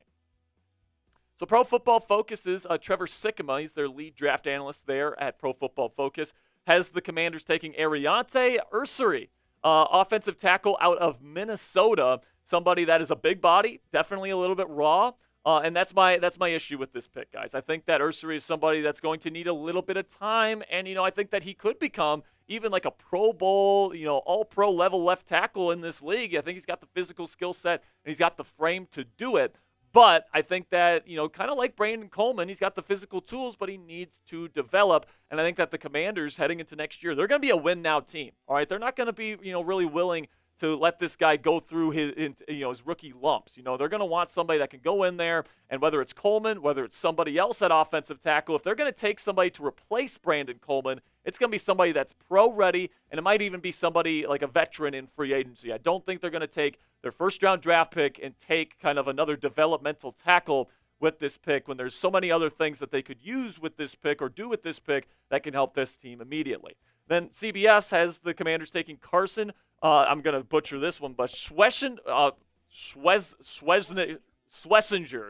So Pro Football Focus's Trevor Sikkema, he's their lead draft analyst there at Pro Football Focus, has the Commanders taking Ariante Ursary, offensive tackle out of Minnesota, somebody that is a big body, definitely a little bit raw. And that's my issue with this pick, guys. I think that Ursary is somebody that's going to need a little bit of time, and I think that he could become even like a Pro Bowl, all-pro level left tackle in this league. I think he's got the physical skill set and he's got the frame to do it. But I think that, kind of like Brandon Coleman, he's got the physical tools, but he needs to develop. And I think that the Commanders heading into next year, they're going to be a win-now team. All right, they're not going to be, really willing to let this guy go through his rookie lumps. They're going to want somebody that can go in there, and whether it's Coleman, whether it's somebody else at offensive tackle, if they're going to take somebody to replace Brandon Coleman, it's going to be somebody that's pro-ready, and it might even be somebody like a veteran in free agency. I don't think they're going to take their first-round draft pick and take kind of another developmental tackle with this pick when there's so many other things that they could use with this pick or do with this pick that can help this team immediately. Then CBS has the Commanders taking Carson. I'm going to butcher this one, but Schlesinger.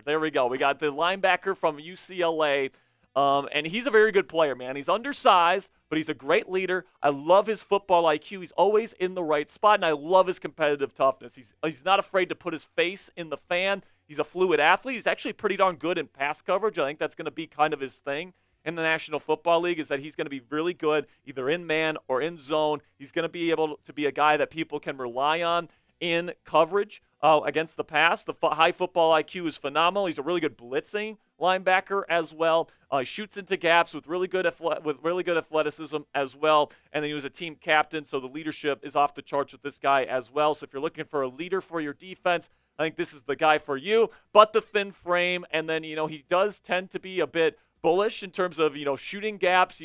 There we go. We got the linebacker from UCLA, and he's a very good player, man. He's undersized, but he's a great leader. I love his football IQ. He's always in the right spot, and I love his competitive toughness. He's not afraid to put his face in the fan. He's a fluid athlete. He's actually pretty darn good in pass coverage. I think that's going to be kind of his thing in the National Football League, is that he's going to be really good either in man or in zone. He's going to be able to be a guy that people can rely on in coverage against the pass. The high football IQ is phenomenal. He's a really good blitzing linebacker as well. He shoots into gaps with really good athleticism as well. And then he was a team captain, so the leadership is off the charts with this guy as well. So if you're looking for a leader for your defense, I think this is the guy for you. But the thin frame, and then he does tend to be a bit bullish in terms of shooting gaps,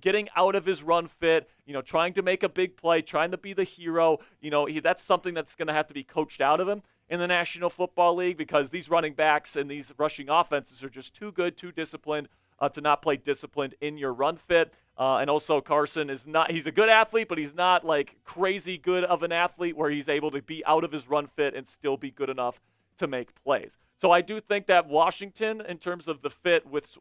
getting out of his run fit, trying to make a big play, trying to be the hero. That's something that's going to have to be coached out of him in the National Football League, because these running backs and these rushing offenses are just too good, too disciplined to not play disciplined in your run fit. And also Carson he's a good athlete, but he's not like crazy good of an athlete where he's able to be out of his run fit and still be good enough to make plays. So I do think that Washington, in terms of the fit with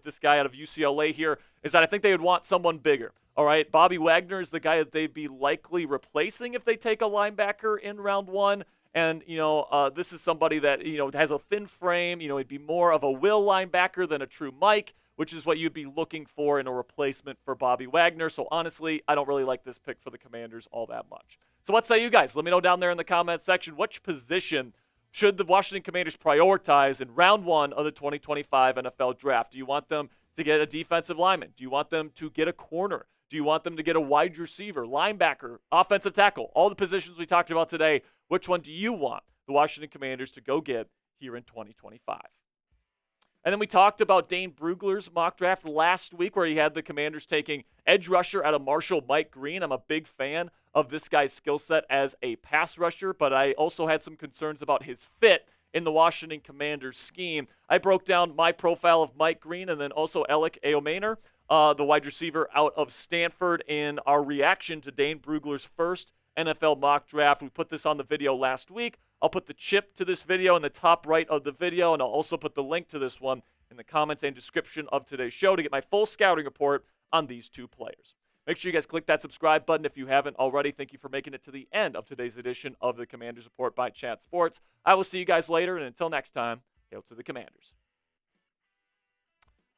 this guy out of UCLA here, is that I think they would want someone bigger. All right, Bobby Wagner is the guy that they'd be likely replacing if they take a linebacker in round 1. And, this is somebody that, has a thin frame. He'd be more of a will linebacker than a true Mike, which is what you'd be looking for in a replacement for Bobby Wagner. So, honestly, I don't really like this pick for the Commanders all that much. So, what say you guys? Let me know down there in the comments section. Which position should the Washington Commanders prioritize in round 1 of the 2025 NFL Draft? Do you want them to get a defensive lineman? Do you want them to get a corner? Do you want them to get a wide receiver, linebacker, offensive tackle? All the positions we talked about today, which one do you want the Washington Commanders to go get here in 2025? And then we talked about Dane Brugler's mock draft last week where he had the Commanders taking edge rusher out of Marshall, Mike Green. I'm a big fan of this guy's skill set as a pass rusher, but I also had some concerns about his fit in the Washington Commanders scheme. I broke down my profile of Mike Green and then also Alec Aomaner, the wide receiver out of Stanford, in our reaction to Dane Brugler's first NFL mock draft. We put this on the video last week. I'll put the chip to this video in the top right of the video, and I'll also put the link to this one in the comments and description of today's show to get my full scouting report on these two players. Make sure you guys click that subscribe button if you haven't already. Thank you for making it to the end of today's edition of the Commanders Report by Chant Sports. I will see you guys later, and until next time, hail to the Commanders.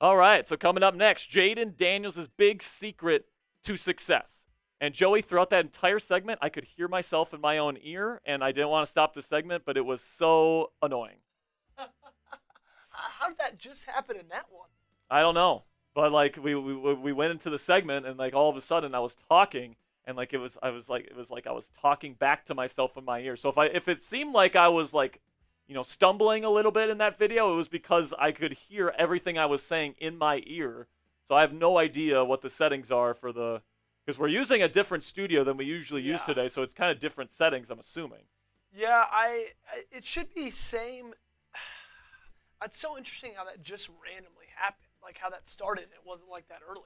All right, so coming up next, Jayden Daniels' big secret to success. And Joey, throughout that entire segment, I could hear myself in my own ear, and I didn't want to stop the segment, but it was so annoying. How did that just happen in that one? I don't know, but we went into the segment, and all of a sudden I was talking, and it was like I was talking back to myself in my ear. So if it seemed like I was stumbling a little bit in that video, it was because I could hear everything I was saying in my ear. So I have no idea what the settings are because we're using a different studio than we usually use today, so it's kind of different settings, I'm assuming. Yeah, it should be same. It's so interesting how that just randomly happened, how that started. It wasn't like that earlier.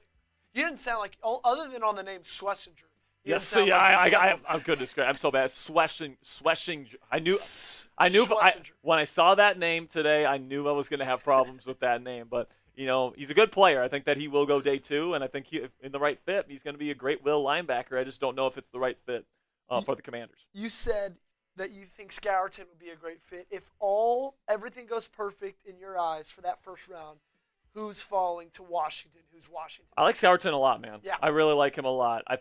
You didn't sound like, other than on the name Schlesinger. Yes, so yeah, I'm good to describe. I'm so bad. Schlesinger. I knew when I saw that name today, I knew I was going to have problems with that name. But he's a good player. I think that he will go day 2, and I think in the right fit, he's going to be a great will linebacker. I just don't know if it's the right fit for the Commanders. You said that you think Scourton would be a great fit. If everything goes perfect in your eyes for that first round, who's falling to Washington? Who's Washington? I like Scourton a lot, man. Yeah. I really like him a lot. I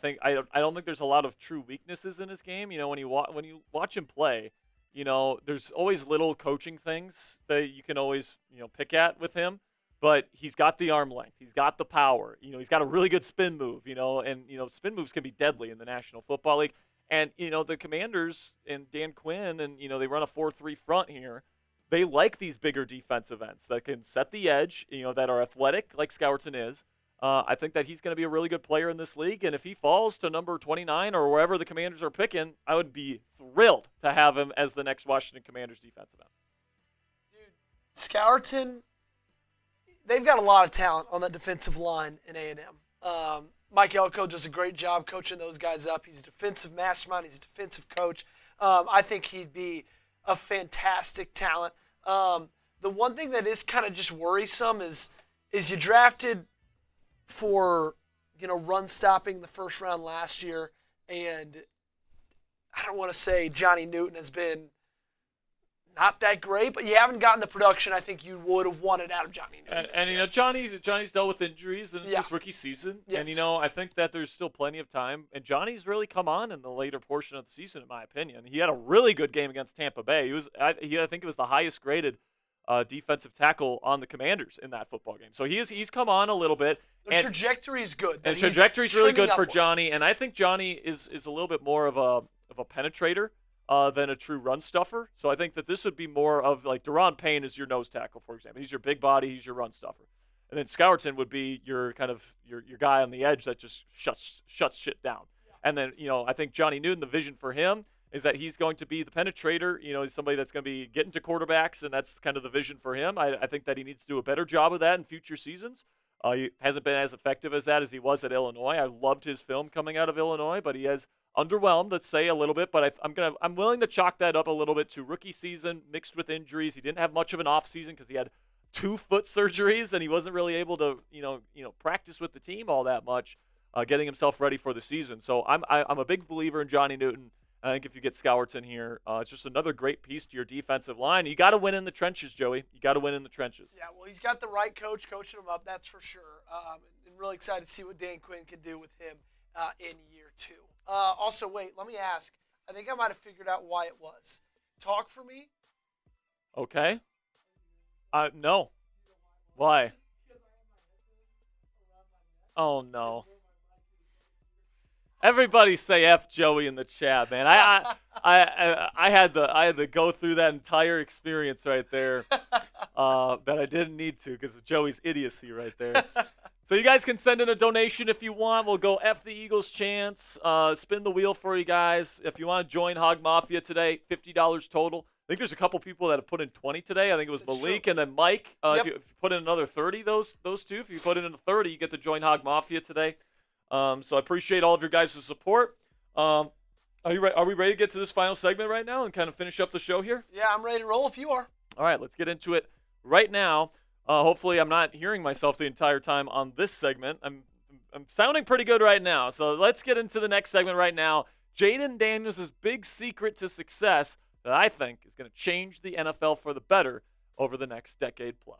don't think there's a lot of true weaknesses in his game. When you watch him play, there's always little coaching things that you can always pick at with him. But he's got the arm length. He's got the power. He's got a really good spin move. And spin moves can be deadly in the National Football League. And the Commanders and Dan Quinn and they run a 4-3 front here. They like these bigger defensive ends that can set the edge, that are athletic like Scourton is. I think that he's going to be a really good player in this league. And if he falls to number 29 or wherever the Commanders are picking, I would be thrilled to have him as the next Washington Commanders defensive end. Dude, Scourton, they've got a lot of talent on that defensive line in A&M. Mike Elko does a great job coaching those guys up. He's a defensive mastermind. He's a defensive coach. I think he'd be a fantastic talent. The one thing that is kind of just worrisome is you drafted for run stopping the first round last year, and I don't want to say Johnny Newton has been not that great, but you haven't gotten the production I think you would have wanted out of Johnny Newton. And Johnny's dealt with injuries, and it's his rookie season. Yes. And I think that there's still plenty of time. And Johnny's really come on in the later portion of the season, in my opinion. He had a really good game against Tampa Bay. I think it was the highest graded defensive tackle on the Commanders in that football game. So he's come on a little bit. The trajectory is good. And the trajectory is really good for Johnny. And I think Johnny is a little bit more of a penetrator than a true run stuffer. So I think that this would be more of like Daron Payne is your nose tackle, for example. He's your big body. He's your run stuffer. And then Scourton would be your kind of your guy on the edge that just shuts shit down. Yeah. And then, I think Johnny Newton, the vision for him is that he's going to be the penetrator. He's somebody that's going to be getting to quarterbacks, and that's kind of the vision for him. I think that he needs to do a better job of that in future seasons. He hasn't been as effective as that as he was at Illinois. I loved his film coming out of Illinois, but he has underwhelmed, let's say, a little bit, but I'm willing to chalk that up a little bit to rookie season mixed with injuries. He didn't have much of an off season because he had 2 foot surgeries and he wasn't really able to practice with the team all that much, getting himself ready for the season. So I'm a big believer in Johnny Newton. I think if you get Scourton here, it's just another great piece to your defensive line. You got to win in the trenches, Joey. You got to win in the trenches. Yeah, well, he's got the right coach coaching him up, that's for sure. And really excited to see what Dan Quinn can do with him in year 2. Also, wait, let me ask. I think I might have figured out why it was. Talk for me. Okay. No. Why? Oh, no. Everybody say F Joey in the chat, man. I had to go through that entire experience right there that I didn't need to because of Joey's idiocy right there. So you guys can send in a donation if you want. We'll go F the Eagles chants, spin the wheel for you guys. If you want to join Hog Mafia today, $50 total. I think there's a couple people that have put in 20 today. I think it was That's Malik true. and then Mike. Yep. If you put in another 30, those two. If you put in a 30, you get to join Hog Mafia today. So I appreciate all of your guys' support. Are we ready to get to this final segment right now and kind of finish up the show here? Yeah, I'm ready to roll if you are. All right, let's get into it right now. Hopefully I'm not hearing myself the entire time on this segment. I'm sounding pretty good right now. So let's get into the next segment right now. Jayden Daniels' big secret to success that I think is going to change the NFL for the better over the next decade plus.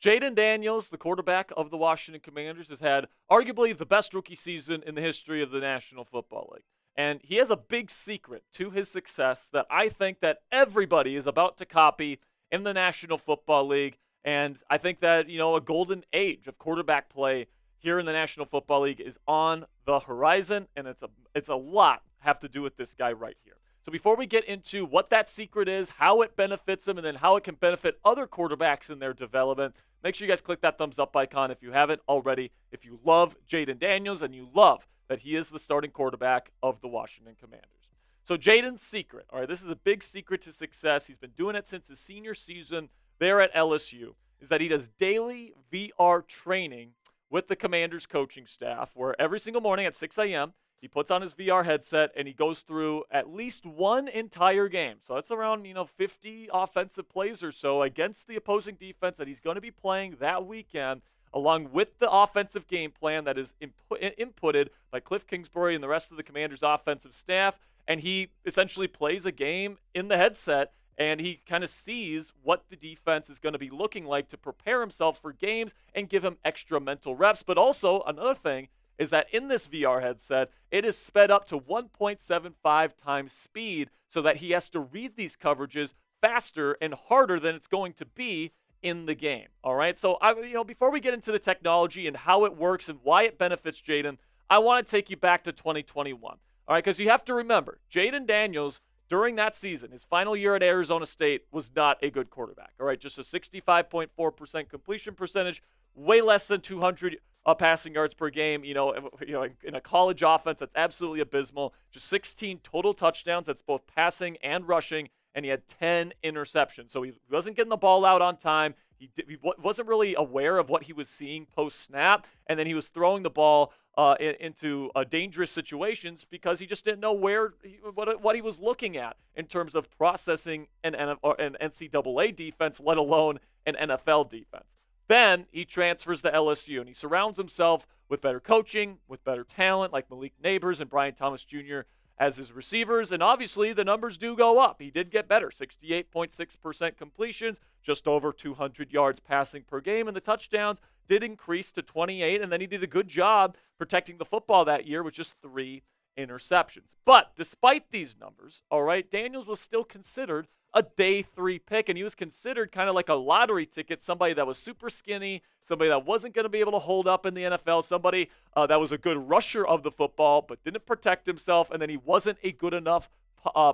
Jayden Daniels, the quarterback of the Washington Commanders, has had arguably the best rookie season in the history of the National Football League. And he has a big secret to his success that I think that everybody is about to copy in the National Football League. And I think that, a golden age of quarterback play here in the National Football League is on the horizon. And it's a lot have to do with this guy right here. So before we get into what that secret is, how it benefits him, and then how it can benefit other quarterbacks in their development, make sure you guys click that thumbs up icon if you haven't already. If you love Jayden Daniels and you love that he is the starting quarterback of the Washington Commanders. So Jayden's secret, all right, this is a big secret to success. He's been doing it since his senior season there at LSU, is that he does daily VR training with the Commanders coaching staff, where every single morning at 6 a.m., he puts on his VR headset and he goes through at least one entire game. So that's around, 50 offensive plays or so against the opposing defense that he's going to be playing that weekend, along with the offensive game plan that is inputted by Cliff Kingsbury and the rest of the Commanders' offensive staff. And he essentially plays a game in the headset, and he kind of sees what the defense is going to be looking like to prepare himself for games and give him extra mental reps. But also, another thing is that in this VR headset, it is sped up to 1.75 times speed so that he has to read these coverages faster and harder than it's going to be in the game. All right. So, before we get into the technology and how it works and why it benefits Jayden, I want to take you back to 2021. All right. Because you have to remember, Jayden Daniels, during that season, his final year at Arizona State, was not a good quarterback. All right. Just a 65.4% completion percentage, way less than 200 passing yards per game. In a college offense, that's absolutely abysmal. Just 16 total touchdowns. That's both passing and rushing. And he had 10 interceptions. So he wasn't getting the ball out on time. He wasn't really aware of what he was seeing post-snap. And then he was throwing the ball into dangerous situations because he just didn't know what he was looking at in terms of processing an NCAA defense, let alone an NFL defense. Then he transfers to LSU, and he surrounds himself with better coaching, with better talent like Malik Neighbors and Brian Thomas Jr. as his receivers, and obviously the numbers do go up. He did get better, 68.6% completions, just over 200 yards passing per game, and the touchdowns did increase to 28, and then he did a good job protecting the football that year with just 3 interceptions. But despite these numbers, all right, Daniels was still considered a day 3 pick, and he was considered kind of like a lottery ticket, somebody that was super skinny, somebody that wasn't going to be able to hold up in the NFL, somebody that was a good rusher of the football but didn't protect himself, and then he wasn't a good enough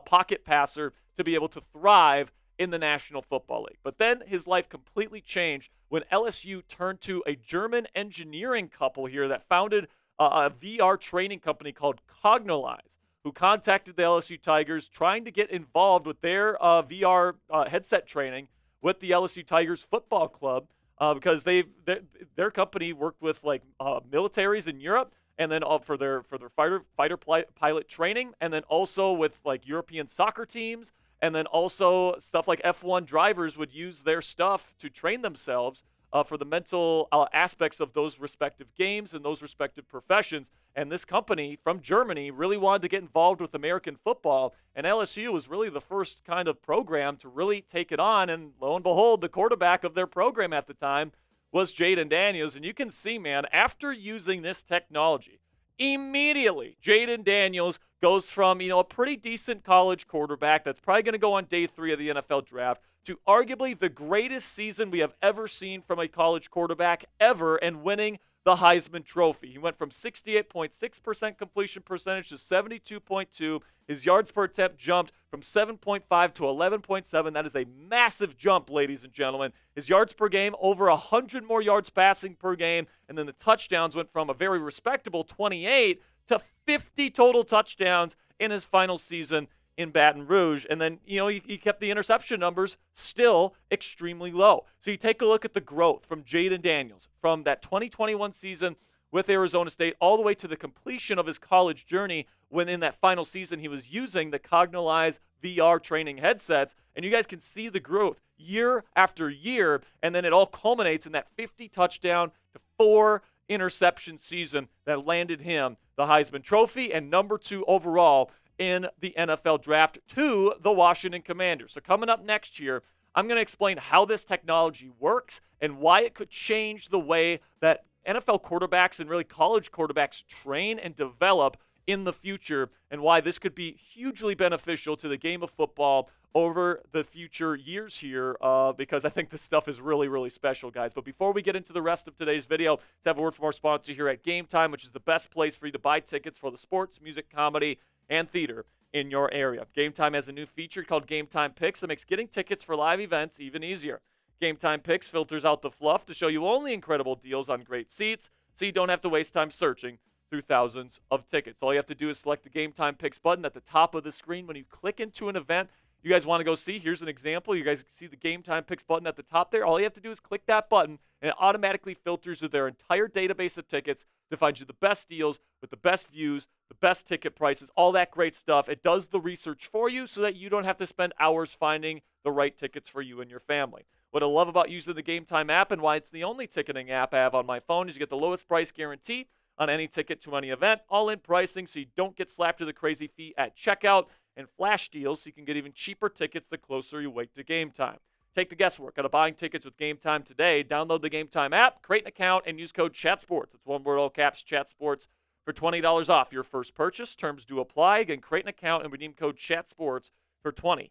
pocket passer to be able to thrive in the National Football League. But then his life completely changed when LSU turned to a German engineering couple here that founded a VR training company called Cognalize, who contacted the LSU Tigers trying to get involved with their VR headset training with the LSU Tigers football club because their company worked with like militaries in Europe, and then for their fighter pilot training, and then also with like European soccer teams, and then also stuff like F1 drivers would use their stuff to train themselves for the mental aspects of those respective games and those respective professions. And this company from Germany really wanted to get involved with American football, and LSU was really the first kind of program to really take it on. And lo and behold, the quarterback of their program at the time was Jayden Daniels. And you can see, man, after using this technology, immediately Jayden Daniels goes from, a pretty decent college quarterback that's probably going to go on day 3 of the NFL draft to arguably the greatest season we have ever seen from a college quarterback ever, and winning the Heisman Trophy. He went from 68.6% completion percentage to 72.2. His yards per attempt jumped from 7.5 to 11.7. That is a massive jump, ladies and gentlemen. His yards per game, over 100 more yards passing per game. And then the touchdowns went from a very respectable 28 to 50 total touchdowns in his final season in Baton Rouge. And then, he kept the interception numbers still extremely low. So you take a look at the growth from Jayden Daniels from that 2021 season with Arizona State all the way to the completion of his college journey, when in that final season he was using the Cognize VR training headsets. And you guys can see the growth year after year. And then it all culminates in that 50 touchdown to 4 interception season that landed him the Heisman Trophy and number 2 overall in the NFL draft to the Washington Commanders. So coming up next year, I'm going to explain how this technology works and why it could change the way that NFL quarterbacks and really college quarterbacks train and develop in the future, and why this could be hugely beneficial to the game of football over the future years here, because I think this stuff is really, really special, guys. But before we get into the rest of today's video, let's have a word from our sponsor here at GameTime, which is the best place for you to buy tickets for the sports, music, comedy, and theater in your area. GameTime has a new feature called GameTime Picks that makes getting tickets for live events even easier. GameTime Picks filters out the fluff to show you only incredible deals on great seats, so you don't have to waste time searching through thousands of tickets. All you have to do is select the GameTime Picks button at the top of the screen when you click into an event you guys want to go see. Here's an example. You guys see the GameTime Picks button at the top there. All you have to do is click that button, and it automatically filters through their entire database of tickets to find you the best deals with the best views, the best ticket prices, all that great stuff. It does the research for you so that you don't have to spend hours finding the right tickets for you and your family. What I love about using the GameTime app and why it's the only ticketing app I have on my phone is you get the lowest price guarantee on any ticket to any event, all-in pricing so you don't get slapped with a crazy fee at checkout, and flash deals so you can get even cheaper tickets the closer you wait to game time. Take the guesswork out of buying tickets with Game Time today. Download the Game Time app, create an account, and use code CHATSPORTS. It's one word, all caps, CHATSPORTS, for $20 off your first purchase. Terms do apply. Again, create an account and redeem code CHATSPORTS for $20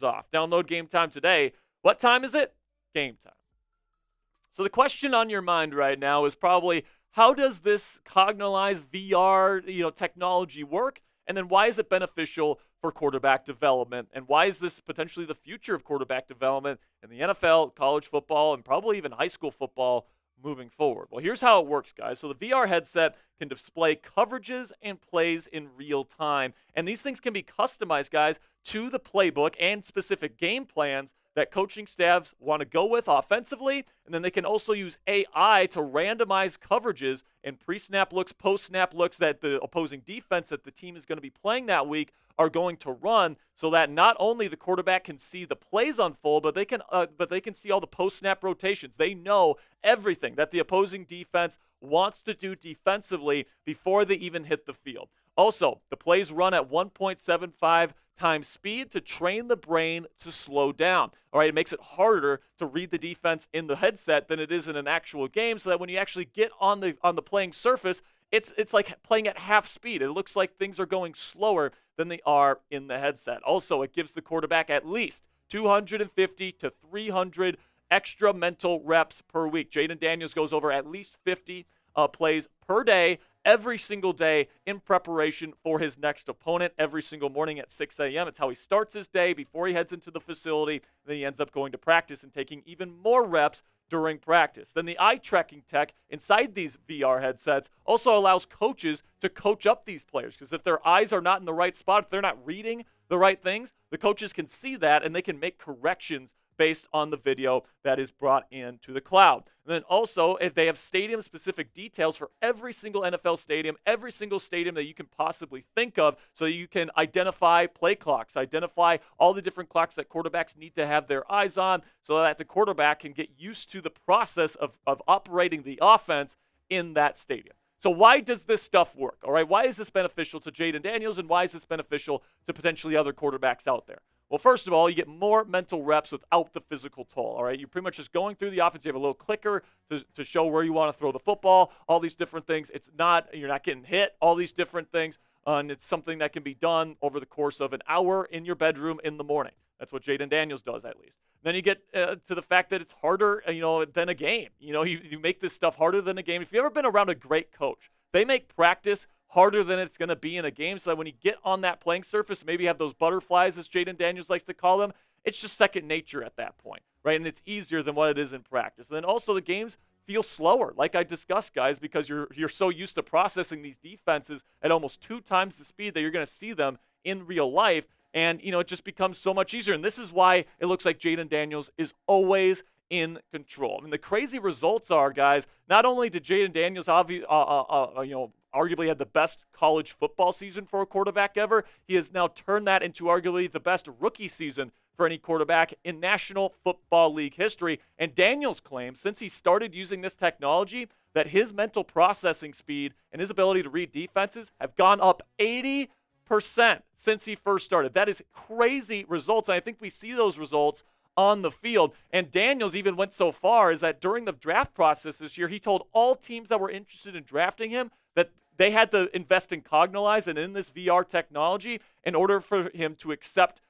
off. Download Game Time today. What time is it? Game time. So the question on your mind right now is probably, how does this Cognize VR technology work? And then why is it beneficial for quarterback development? And why is this potentially the future of quarterback development in the NFL, college football, and probably even high school football moving forward? Well, here's how it works, guys. So the VR headset can display coverages and plays in real time. And these things can be customized, guys, to the playbook and specific game plans that coaching staffs want to go with offensively. And then they can also use AI to randomize coverages and pre-snap looks, post-snap looks that the opposing defense that the team is going to be playing that week are going to run, so that not only the quarterback can see the plays unfold, but they can see all the post-snap rotations. They know everything that the opposing defense wants to do defensively before they even hit the field. Also, the plays run at 1.75 times speed to train the brain to slow down. All right, it makes it harder to read the defense in the headset than it is in an actual game, so that when you actually get on the playing surface, it's like playing at half speed. It looks like things are going slower than they are in the headset. Also, it gives the quarterback at least 250 to 300 extra mental reps per week. Jayden Daniels goes over at least 50 plays per day, every single day, in preparation for his next opponent every single morning at 6 a.m. It's how he starts his day before he heads into the facility. Then he ends up going to practice and taking even more reps during practice. Then the eye tracking tech inside these VR headsets also allows coaches to coach up these players, because if their eyes are not in the right spot, if they're not reading the right things, the coaches can see that and they can make corrections based on the video that is brought into the cloud. And then also, if they have stadium-specific details for every single NFL stadium, every single stadium that you can possibly think of, so that you can identify play clocks, identify all the different clocks that quarterbacks need to have their eyes on, so that the quarterback can get used to the process of operating the offense in that stadium. So why does this stuff work? All right, why is this beneficial to Jayden Daniels, and why is this beneficial to potentially other quarterbacks out there? Well, first of all, you get more mental reps without the physical toll, all right? You're pretty much just going through the offense. You have a little clicker to show where you want to throw the football, all these different things. You're not getting hit, all these different things, and it's something that can be done over the course of an hour in your bedroom in the morning. That's what Jayden Daniels does, at least. Then you get to the fact that it's harder, than a game. You make this stuff harder than a game. If you've ever been around a great coach, they make practice harder than it's going to be in a game, so that when you get on that playing surface, maybe have those butterflies, as Jayden Daniels likes to call them, it's just second nature at that point, right? And it's easier than what it is in practice. And then also the games feel slower, like I discussed, guys, because you're so used to processing these defenses at almost 2 times the speed that you're going to see them in real life. And, it just becomes so much easier. And this is why it looks like Jayden Daniels is always in control. I mean, the crazy results are, guys, not only did Jayden Daniels arguably had the best college football season for a quarterback ever, he has now turned that into arguably the best rookie season for any quarterback in National Football League history. And Daniels claims, since he started using this technology, that his mental processing speed and his ability to read defenses have gone up 80% since he first started. That is crazy results, and I think we see those results on the field. And Daniels even went so far as that during the draft process this year, he told all teams that were interested in drafting him that they had to invest in Cognalyze and in this VR technology in order for him to accept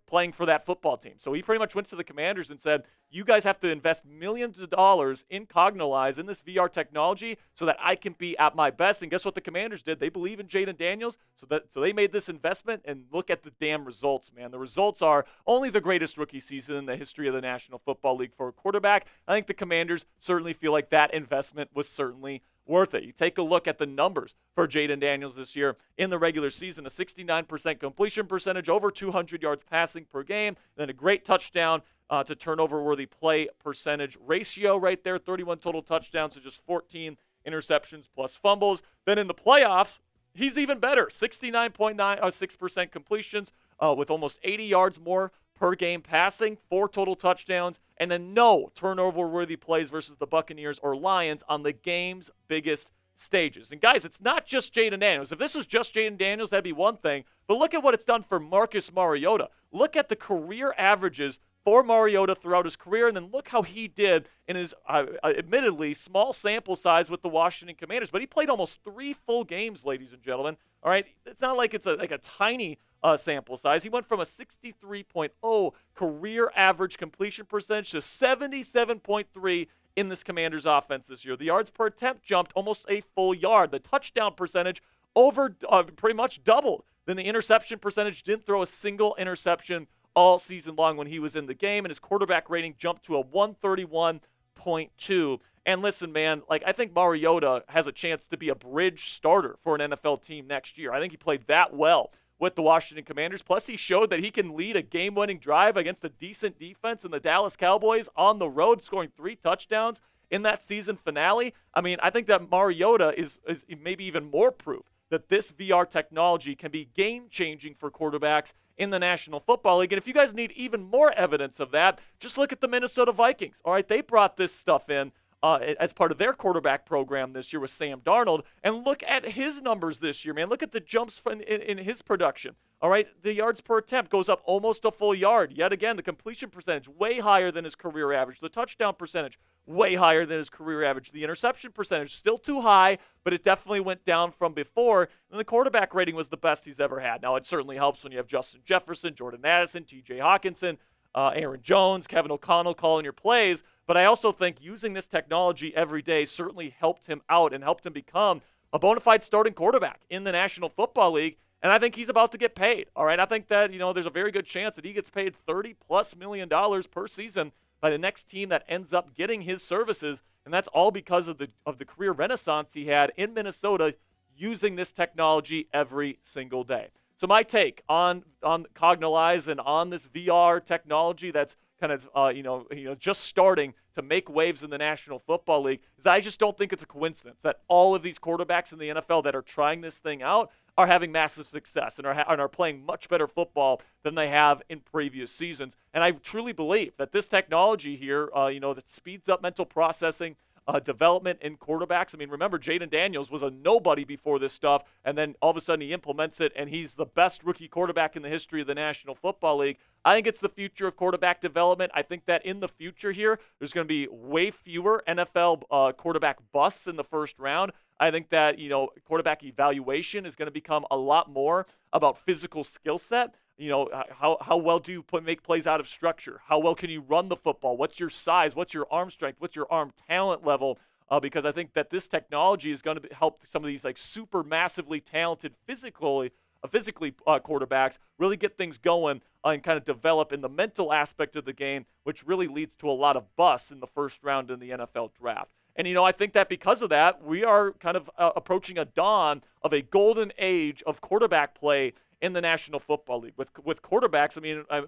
playing for that football team. So he pretty much went to the Commanders and said, you guys have to invest millions of dollars in Cognalyze, in this VR technology, so that I can be at my best. And guess what the Commanders did? They believe in Jayden Daniels, so they made this investment, and look at the damn results, man. The results are only the greatest rookie season in the history of the National Football League for a quarterback. I think the Commanders certainly feel like that investment was certainly worth it. You take a look at the numbers for Jayden Daniels this year in the regular season, a 69% completion percentage, over 200 yards passing per game, then a great touchdown to turnover-worthy play percentage ratio right there, 31 total touchdowns to just 14 interceptions plus fumbles. Then in the playoffs, he's even better, 69.96% completions with almost 80 yards more per game passing, 4 total touchdowns, and then no turnover-worthy plays versus the Buccaneers or Lions on the game's biggest stages. And guys, it's not just Jayden Daniels. If this was just Jayden Daniels, that'd be one thing. But look at what it's done for Marcus Mariota. Look at the career averages for Mariota throughout his career, and then look how he did in his admittedly small sample size with the Washington Commanders. But he played almost 3 full games, ladies and gentlemen. All right, it's not like it's a tiny sample size. He went from a 63.0 career average completion percentage to 77.3 in this Commanders offense this year. The yards per attempt jumped almost a full yard. The touchdown percentage pretty much doubled. Then the interception percentage, didn't throw a single interception all season long when he was in the game, and his quarterback rating jumped to a 131.2. And listen, man, I think Mariota has a chance to be a bridge starter for an NFL team next year. I think he played that well with the Washington Commanders. Plus, he showed that he can lead a game-winning drive against a decent defense in the Dallas Cowboys on the road, scoring 3 touchdowns in that season finale. I mean, I think that Mariota is maybe even more proof that this VR technology can be game-changing for quarterbacks in the National Football League. And if you guys need even more evidence of that, just look at the Minnesota Vikings. All right, they brought this stuff in as part of their quarterback program this year with Sam Darnold. And look at his numbers this year, man. Look at the jumps in his production. All right, the yards per attempt goes up almost a full yard. Yet again, the completion percentage way higher than his career average. The touchdown percentage way higher than his career average. The interception percentage still too high, but it definitely went down from before. And the quarterback rating was the best he's ever had. Now, it certainly helps when you have Justin Jefferson, Jordan Addison, T.J. Hawkinson, Aaron Jones, Kevin O'Connell calling your plays. But I also think using this technology every day certainly helped him out and helped him become a bona fide starting quarterback in the National Football League. And I think he's about to get paid. All right, I think that, there's a very good chance that he gets paid $30+ million per season by the next team that ends up getting his services. And that's all because of the career renaissance he had in Minnesota using this technology every single day. So my take on Cognalyze and on this VR technology that's kind of just starting to make waves in the National Football League is that I just don't think it's a coincidence that all of these quarterbacks in the NFL that are trying this thing out are having massive success and are playing much better football than they have in previous seasons. And I truly believe that this technology here, that speeds up mental processing, development in quarterbacks. I mean, remember, Jayden Daniels was a nobody before this stuff, and then all of a sudden he implements it, and he's the best rookie quarterback in the history of the National Football League. I think it's the future of quarterback development. I think that in the future here, there's going to be way fewer NFL quarterback busts in the first round. I think that, quarterback evaluation is going to become a lot more about physical skill set. How well do you make plays out of structure? How well can you run the football? What's your size? What's your arm strength? What's your arm talent level? Because I think that this technology is going to help some of these like super massively talented physically quarterbacks really get things going and kind of develop in the mental aspect of the game, which really leads to a lot of busts in the first round in the NFL draft. And, I think that because of that, we are kind of approaching a dawn of a golden age of quarterback play in the National Football League. With quarterbacks,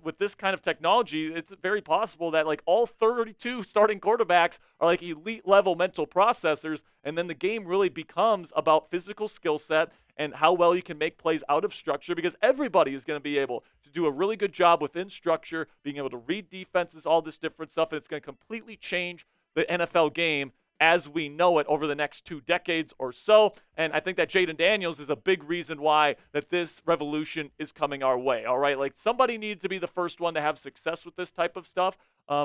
with this kind of technology, it's very possible that like all 32 starting quarterbacks are like elite level mental processors, and then the game really becomes about physical skill set and how well you can make plays out of structure, because everybody is going to be able to do a really good job within structure, being able to read defenses, all this different stuff, and it's going to completely change the NFL game as we know it over the next 2 decades or so. And I think that Jayden Daniels is a big reason why that this revolution is coming our way. All right, like somebody needs to be the first one to have success with this type of stuff,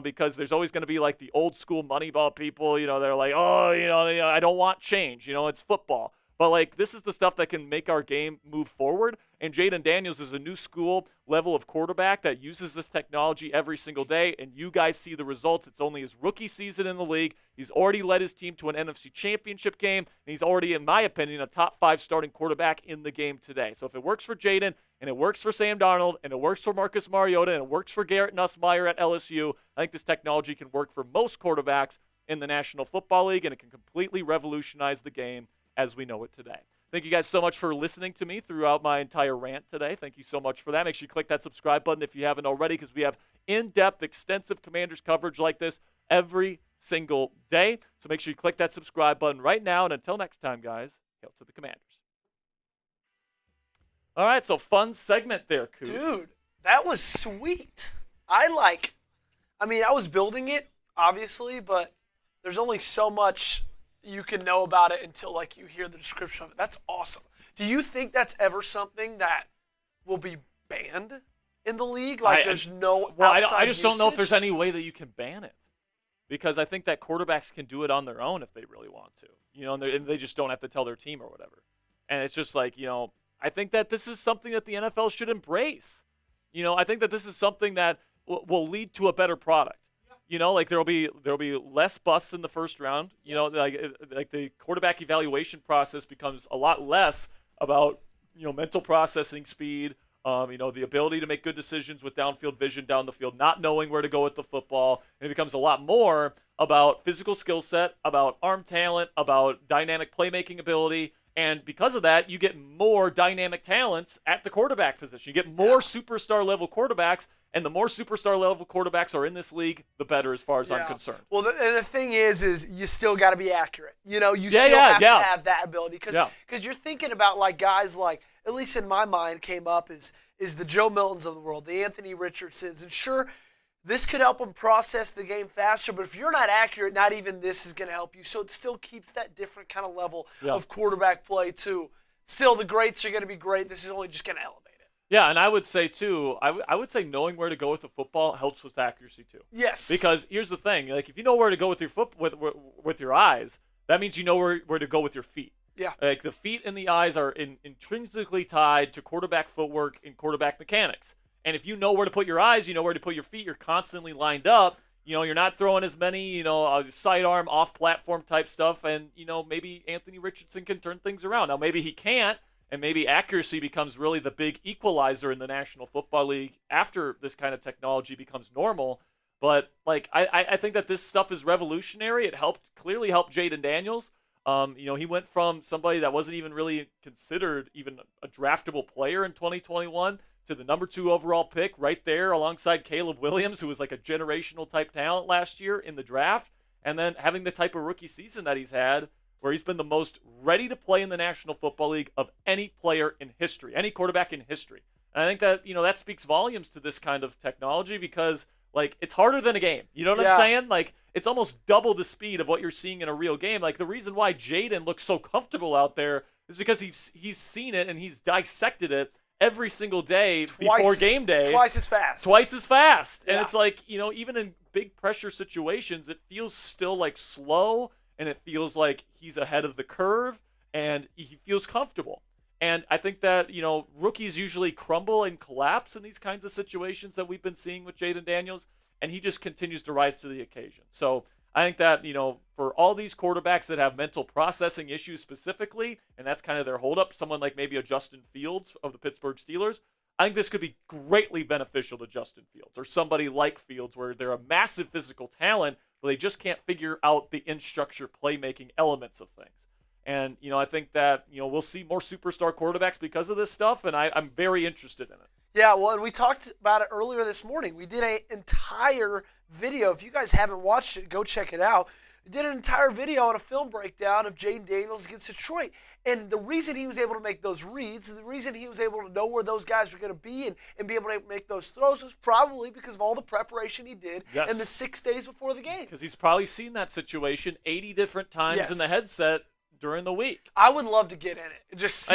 because there's always going to be like the old school Moneyball people. They're like, I don't want change. It's football. But like this is the stuff that can make our game move forward. And Jayden Daniels is a new school level of quarterback that uses this technology every single day. And you guys see the results. It's only his rookie season in the league. He's already led his team to an NFC Championship game. And he's already, in my opinion, a top 5 starting quarterback in the game today. So if it works for Jayden, and it works for Sam Darnold, and it works for Marcus Mariota, and it works for Garrett Nussmeier at LSU, I think this technology can work for most quarterbacks in the National Football League, and it can completely revolutionize the game as we know it today. Thank you guys so much for listening to me throughout my entire rant today. Thank you so much for that. Make sure you click that subscribe button if you haven't already, because we have in-depth, extensive Commanders coverage like this every single day. So make sure you click that subscribe button right now. And until next time, guys, hail to the Commanders. All right, so fun segment there, Coop. Dude, that was sweet. I was building it, obviously, but there's only so much you can know about it until like you hear the description of it. That's awesome. Do you think that's ever something that will be banned in the league? Like I just don't know if there's any way that you can ban it, because I think that quarterbacks can do it on their own if they really want to, and they just don't have to tell their team or whatever. And it's just like, I think that this is something that the NFL should embrace. I think that this is something that will lead to a better product. Like there'll be less busts in the first round. Yes. Like the quarterback evaluation process becomes a lot less about mental processing speed. The ability to make good decisions with downfield vision down the field, not knowing where to go with the football, and it becomes a lot more about physical skill set, about arm talent, about dynamic playmaking ability. And because of that, you get more dynamic talents at the quarterback position. You get more superstar level quarterbacks. And the more superstar level quarterbacks are in this league, the better, as far as I'm concerned. Well, the thing is you still got to be accurate. You still have to have that ability, because you're thinking about like guys like, at least in my mind, came up is the Joe Miltons of the world, the Anthony Richardsons, and sure, this could help them process the game faster. But if you're not accurate, not even this is going to help you. So it still keeps that different kind of level of quarterback play too. Still, the greats are going to be great. This is only just going to elevate. Yeah, and I would say, too, I would say knowing where to go with the football helps with accuracy, too. Yes. Because here's the thing. Like, if you know where to go with your with your eyes, that means you know where to go with your feet. Yeah. Like, the feet and the eyes are intrinsically tied to quarterback footwork and quarterback mechanics. And if you know where to put your eyes, you know where to put your feet, you're constantly lined up. You're not throwing as many, sidearm, off-platform type stuff. And, maybe Anthony Richardson can turn things around. Now, maybe he can't. And maybe accuracy becomes really the big equalizer in the National Football League after this kind of technology becomes normal. But, I think that this stuff is revolutionary. It clearly helped Jayden Daniels. He went from somebody that wasn't even really considered even a draftable player in 2021 to the number 2 overall pick right there alongside Caleb Williams, who was like a generational type talent last year in the draft. And then having the type of rookie season that he's had, where he's been the most ready to play in the National Football League of any player in history, any quarterback in history. And I think that, that speaks volumes to this kind of technology because, like, it's harder than a game. You know what I'm saying? Like, it's almost double the speed of what you're seeing in a real game. Like, the reason why Jayden looks so comfortable out there is because he's seen it and he's dissected it every single day before game day. Twice as fast. And it's like, even in big pressure situations, it feels still like slow and it feels like he's ahead of the curve and he feels comfortable. And I think that, rookies usually crumble and collapse in these kinds of situations that we've been seeing with Jayden Daniels, and he just continues to rise to the occasion. So I think that, for all these quarterbacks that have mental processing issues specifically, and that's kind of their holdup, someone like maybe a Justin Fields of the Pittsburgh Steelers, I think this could be greatly beneficial to Justin Fields or somebody like Fields where they're a massive physical talent, but they just can't figure out the in-structure playmaking elements of things. And, I think that, we'll see more superstar quarterbacks because of this stuff, and I'm very interested in it. Yeah, well, and we talked about it earlier this morning. We did an entire video. If you guys haven't watched it, go check it out. We did an entire video on a film breakdown of Jayden Daniels against Detroit. And the reason he was able to make those reads, the reason he was able to know where those guys were going to be and be able to make those throws was probably because of all the preparation he did in the 6 days before the game. Because he's probably seen that situation 80 different times in the headset during the week. I would love to get in it and just see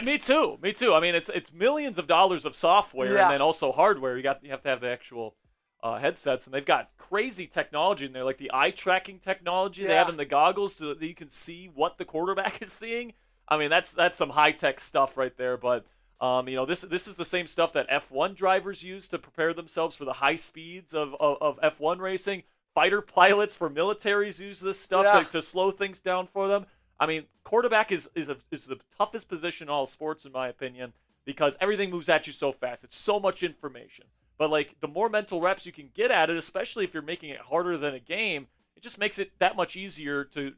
me too. I mean, it's millions of dollars of software and then also hardware. You have to have the actual headsets, and they've got crazy technology in there, like the eye tracking technology they have in the goggles so that you can see what the quarterback is seeing. I mean, that's some high tech stuff right there. But this is the same stuff that F1 drivers use to prepare themselves for the high speeds of F1 racing. Fighter pilots for militaries use this stuff to slow things down for them. I mean, quarterback is the toughest position in all sports, in my opinion, because everything moves at you so fast. It's so much information. But, like, the more mental reps you can get at it, especially if you're making it harder than a game, it just makes it that much easier to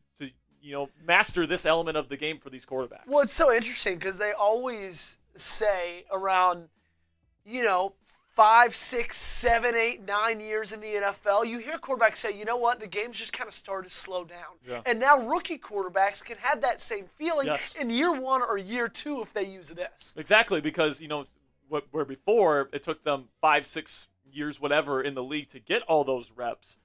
master this element of the game for these quarterbacks. Well, it's so interesting because they always say around, 5, 6, 7, 8, 9 years in the NFL, you hear quarterbacks say, you know what, the game's just kind of started to slow down. Yeah. And now rookie quarterbacks can have that same feeling in year 1 or year 2 if they use this. Exactly, because, where before it took them 5, 6 years, whatever, in the league to get all those reps.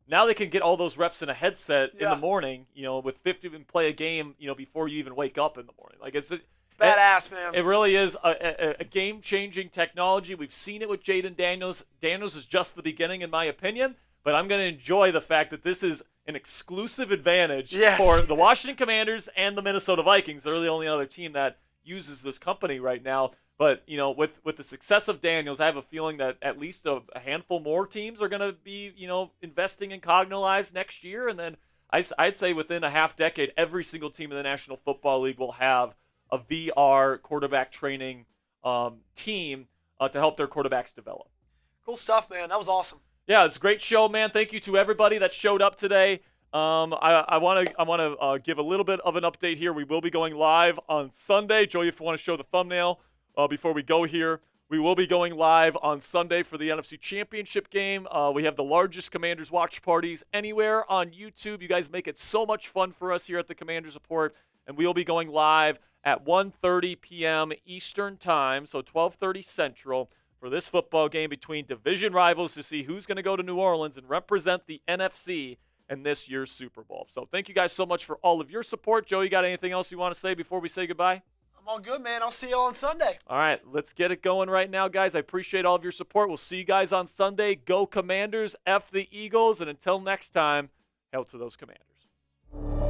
Now they can get all those reps in a headset in the morning, with 50 and play a game, before you even wake up in the morning. Like it's badass, man. It really is a game-changing technology. We've seen it with Jayden Daniels. Daniels is just the beginning, in my opinion, but I'm going to enjoy the fact that this is an exclusive advantage for the Washington Commanders and the Minnesota Vikings. They're the only other team that uses this company right now. But, with the success of Daniels, I have a feeling that at least a handful more teams are going to be, investing in Cognilyze next year. And then I'd say within a half decade, every single team in the National Football League will have a VR quarterback training team to help their quarterbacks develop. Cool stuff, man. That was awesome. Yeah, it's a great show, man. Thank you to everybody that showed up today. I want to give a little bit of an update here. We will be going live on Sunday. Joey, if you want to show the thumbnail before we go here, we will be going live on Sunday for the NFC Championship Game. We have the largest Commanders watch parties anywhere on YouTube. You guys make it so much fun for us here at the Commanders Report, and we will be going live at 1:30 p.m. Eastern Time, so 12:30 Central, for this football game between division rivals to see who's going to go to New Orleans and represent the NFC in this year's Super Bowl. So thank you guys so much for all of your support. Joe, you got anything else you want to say before we say goodbye? I'm all good, man. I'll see you all on Sunday. All right, let's get it going right now, guys. I appreciate all of your support. We'll see you guys on Sunday. Go Commanders, F the Eagles, and until next time, hail to those Commanders.